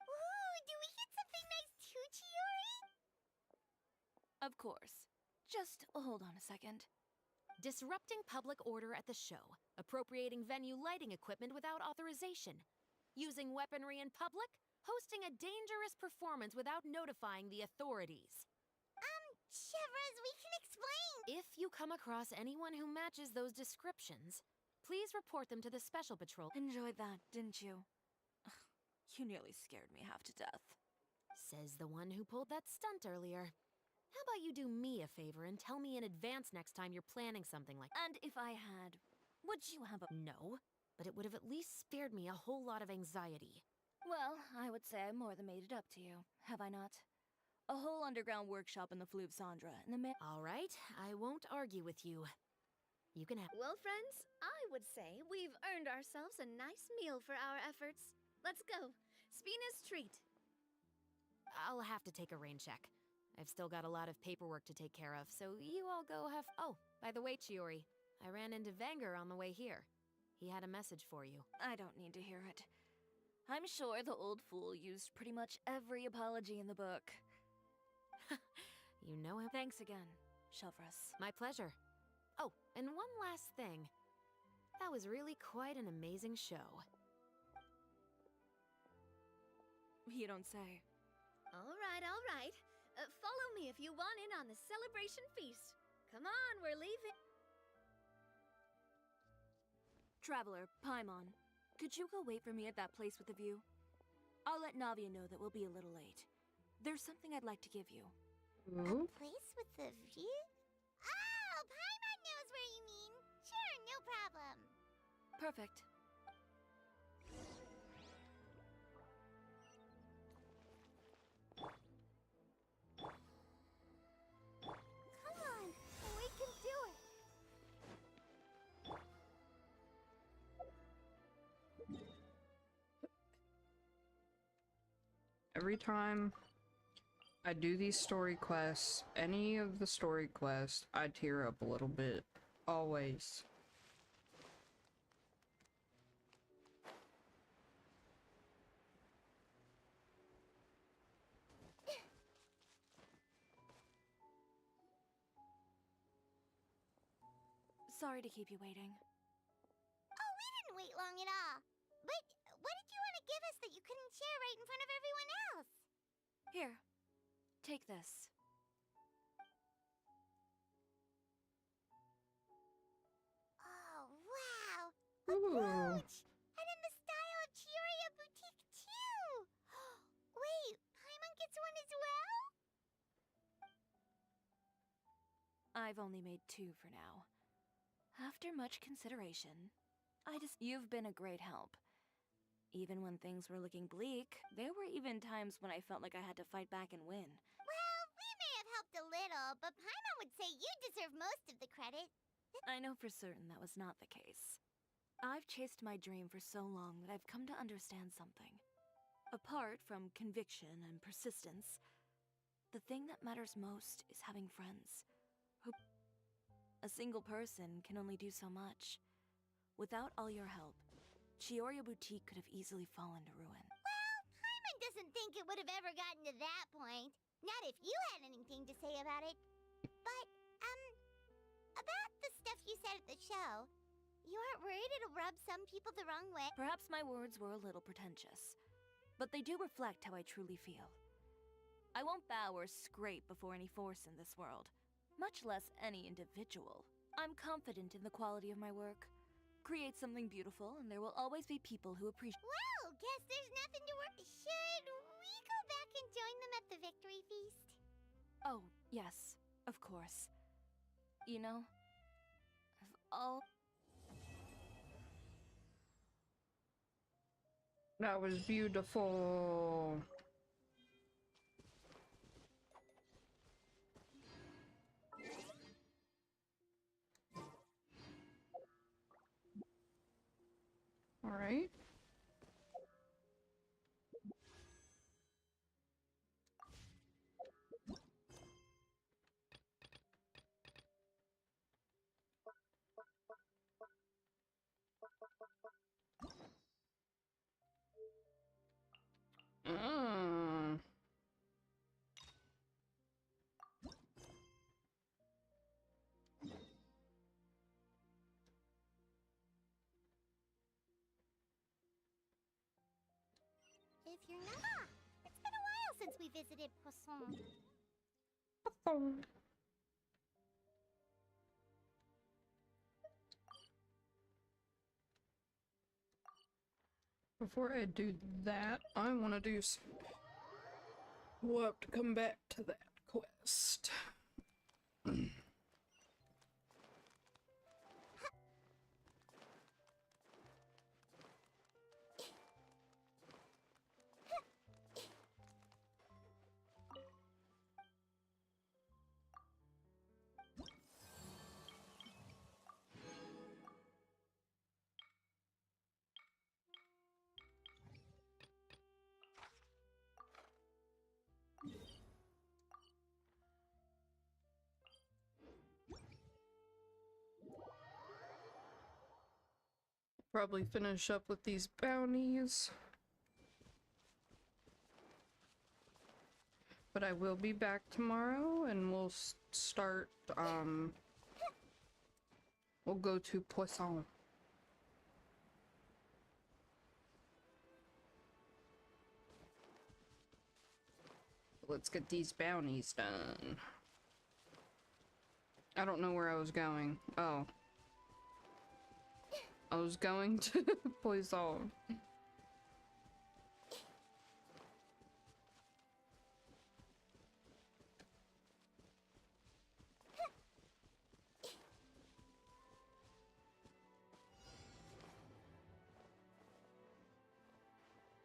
Ooh, do we get something nice too, Chiori? Of course. Just hold on a second. Disrupting public order at the show, appropriating venue lighting equipment without authorization, using weaponry in public, hosting a dangerous performance without notifying the authorities. Chevras, we can explain! If you come across anyone who matches those descriptions, please report them to the Special Patrol. Enjoyed that, didn't you? Ugh, you nearly scared me half to death. Says the one who pulled that stunt earlier. How about you do me a favor and tell me in advance next time you're planning something like... And if I had, would you have a... No, but it would have at least spared me a whole lot of anxiety. Well, I would say I more than made it up to you, have I not? A whole underground workshop in the Fleuve Sandra, and the All right, I won't argue with you. You can have... Well, friends, I would say we've earned ourselves a nice meal for our efforts. Let's go. Spina's treat. I'll have to take a rain check. I've still got a lot of paperwork to take care of, so you all go have... Oh, by the way, Chiori, I ran into Vanger on the way here. He had a message for you. I don't need to hear it. I'm sure the old fool used pretty much every apology in the book. You know him. Thanks again, Chevras. My pleasure. Oh, and one last thing. That was really quite an amazing show. You don't say. All right, all right. Follow me if you want in on the celebration feast. Come on, we're leaving. Traveler, Paimon, could you go wait for me at that place with the view? I'll let Navia know that we'll be a little late. There's something I'd like to give you. A place with the view? Oh, Paimon knows where you mean. Sure, no problem. Perfect. Come on, we can do it. Every time I do these story quests, any of the story quests, I tear up a little bit. Always. Sorry to keep you waiting. Oh, we didn't wait long at all. But what did you want to give us that you couldn't share right in front of everyone else? Here, take this. Oh, wow. A Ooh. brooch! And in the style of Chioria Boutique, too! Wait, Paimon gets one as well? I've only made 2 for now. After much consideration, you've been a great help. Even when things were looking bleak, there were even times when I felt like I had to fight back and win. Well, we may have helped a little, but Paimon would say you deserve most of the credit. I know for certain that was not the case. I've chased my dream for so long that I've come to understand something. Apart from conviction and persistence, the thing that matters most is having friends. A single person can only do so much. Without all your help, Chioria Boutique could have easily fallen to ruin. Well, Paimon doesn't think it would have ever gotten to that point. Not if you had anything to say about it. But, about the stuff you said at the show, you aren't worried it'll rub some people the wrong way? Perhaps my words were a little pretentious, but they do reflect how I truly feel. I won't bow or scrape before any force in this world, much less any individual. I'm confident in the quality of my work. Create something beautiful, and there will always be people who appreciate. Well, guess there's nothing to worry. Should we go back and join them at the victory feast? Oh, yes, of course. You know, of all. That was beautiful. All right. Mm. If you're not, it's been a while since we visited Poisson. Before I do that, I want to do some... We'll have to come back to that quest. Probably finish up with these bounties. But I will be back tomorrow and we'll start, we'll go to Poisson. Let's get these bounties done. I don't know where I was going. Oh. I was going to Poisson.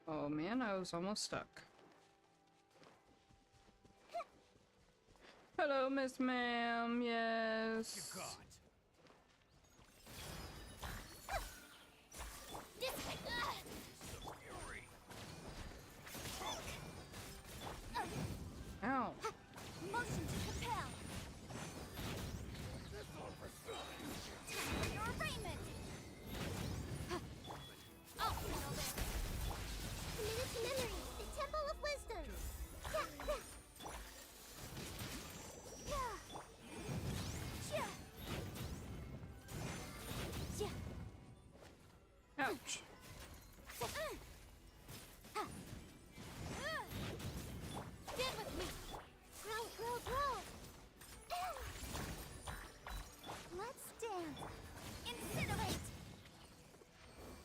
Oh man, I was almost stuck. Hello, Miss Ma'am. Yes. You got. Ow. Ouch. Get with me. Grow, grow, grow. Let's dance. Incinerate.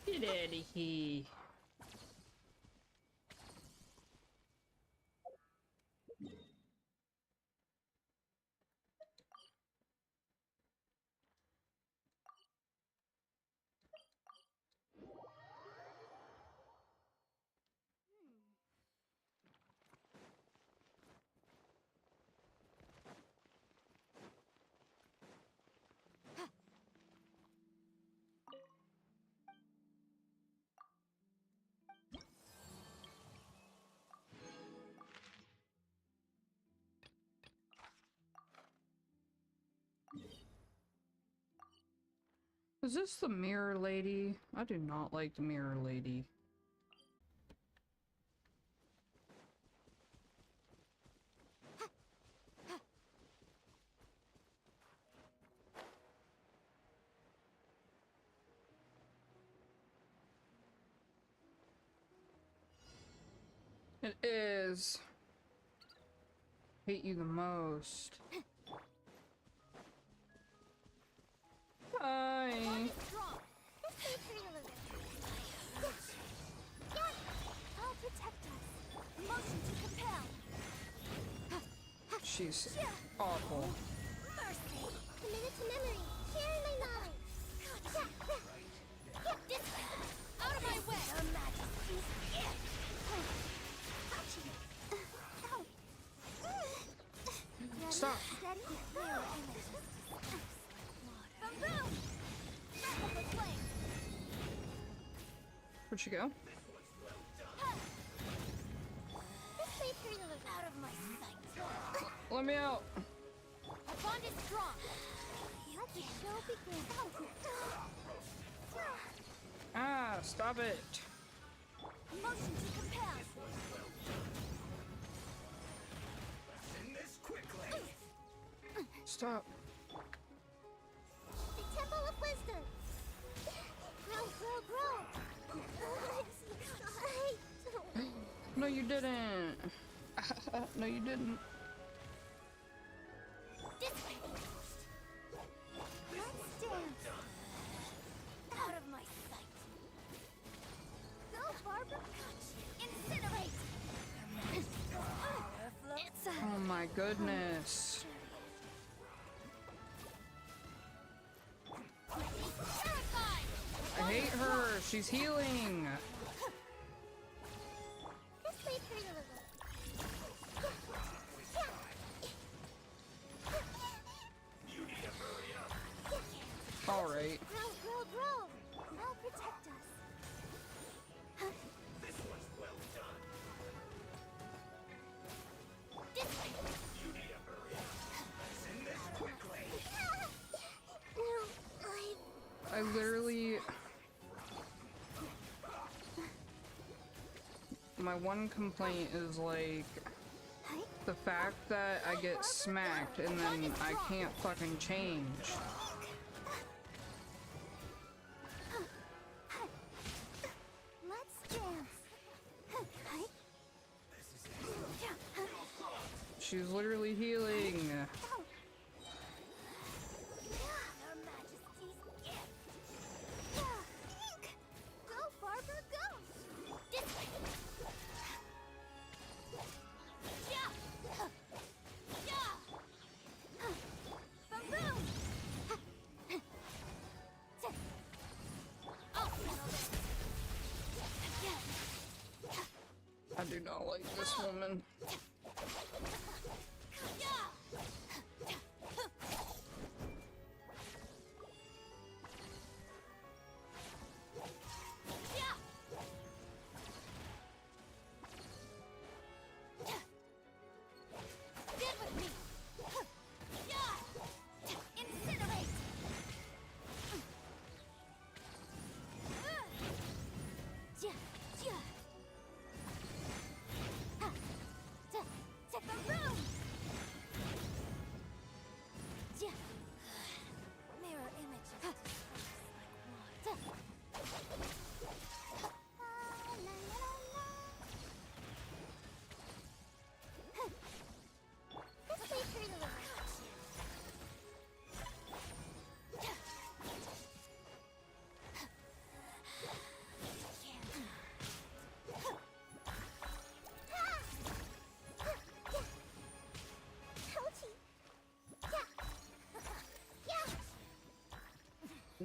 Get out of here. Is this the mirror lady? I do not like the mirror lady. It is. Hate you the most. Hi. I'll protect us. Motion to compel. She's awful. Mercy. Committed to memory. Sharing my knowledge. This way. Out of my way. Your Majesty's gift. Stop. Steady. Boom. Where'd she go? This way, Purina. Out of my sight. Let me out. Our bond is strong. Let the show begin. Ah, stop it. Motion to compel. Stop. The Temple of Wisdom. Grow, grow, grow. No, you didn't. No, you didn't. This way. Let's dance. Out of my sight. Go, Barbara. Incinerate. It's Oh my goodness. I hate her. She's healing. This way, Purina. All right. Grow, grow, grow. I'll protect us. This one's well done. This way. You need to hurry up. Send this quickly. No, I literally... My one complaint is like the fact that I get smacked and then I can't fucking change. let's dance. She's literally healing. Your Majesty's gift. Go, Barbara, go. This way. Boom. I'll settle this. I do not like this woman. Get with me. Incinerate.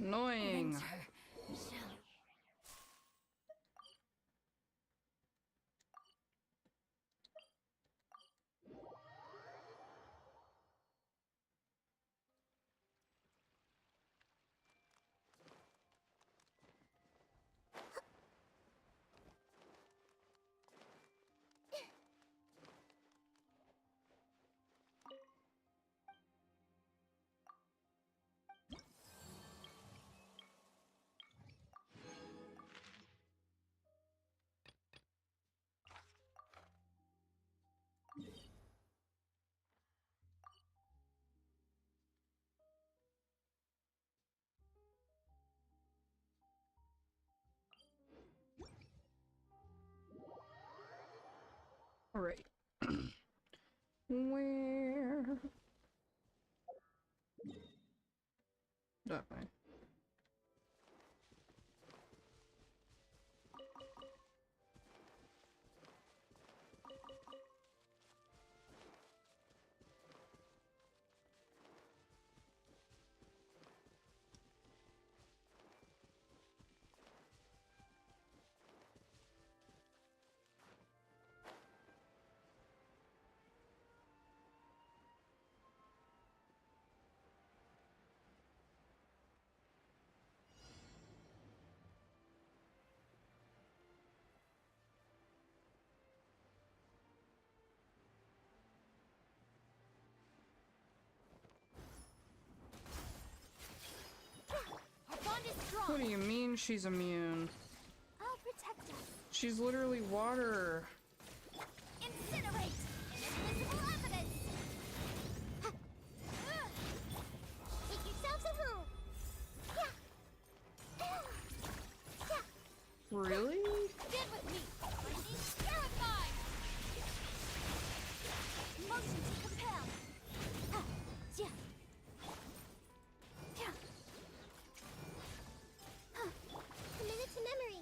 Annoying. Alright. Where? That way. What do you mean she's immune? I'll protect us. She's literally water. Incinerate! Inadmissible evidence! Make yourselves at home! Really? Stand with me! Lightning terrified! Motion to compel! Commit to memory!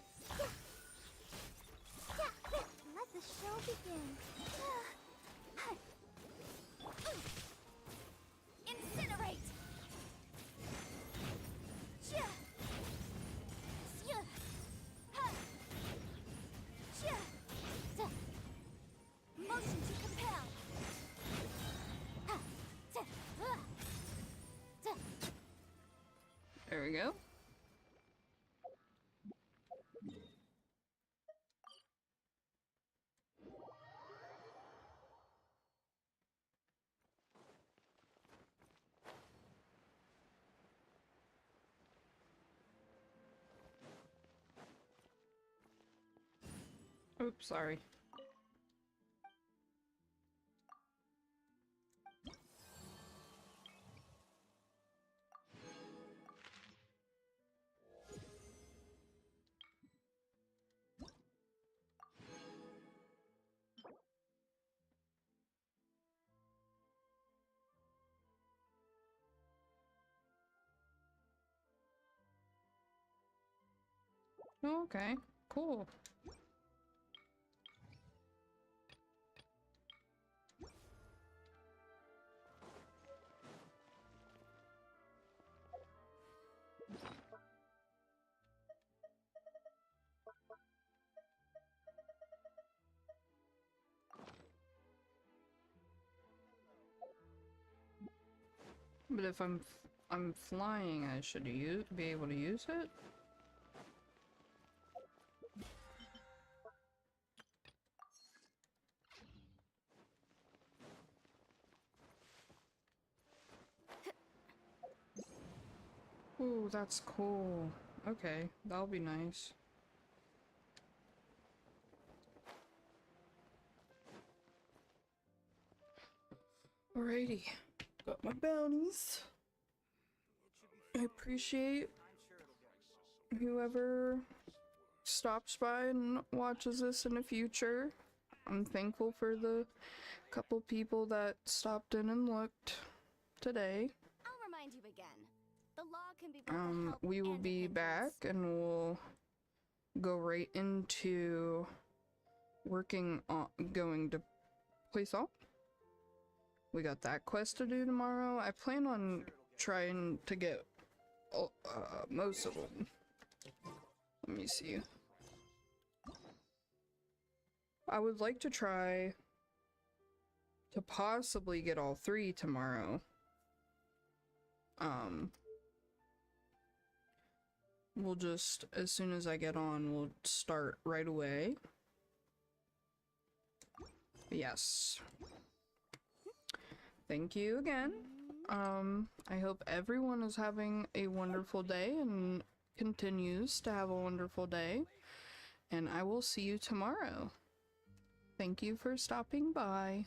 Let the show begin! Incinerate! Motion to compel! There we go. Oops, sorry. Okay, cool. But if I'm flying, I should be able to use it. Ooh, that's cool. Okay, that'll be nice. Alrighty, got my bounties. I appreciate whoever stops by and watches this in the future. I'm thankful for the couple people that stopped in and looked today. I'll remind you again. The law can be both a help We will and a be hindrance. back and we'll go right into working on going to Poisson. We got that quest to do tomorrow. I plan on trying to get got most of them. Let me see. I would like to try to possibly get all 3 tomorrow. We'll just, as soon as I get on, we'll start right away. Yes. Thank you again. I hope everyone is having a wonderful day and continues to have a wonderful day. And I will see you tomorrow. Thank you for stopping by.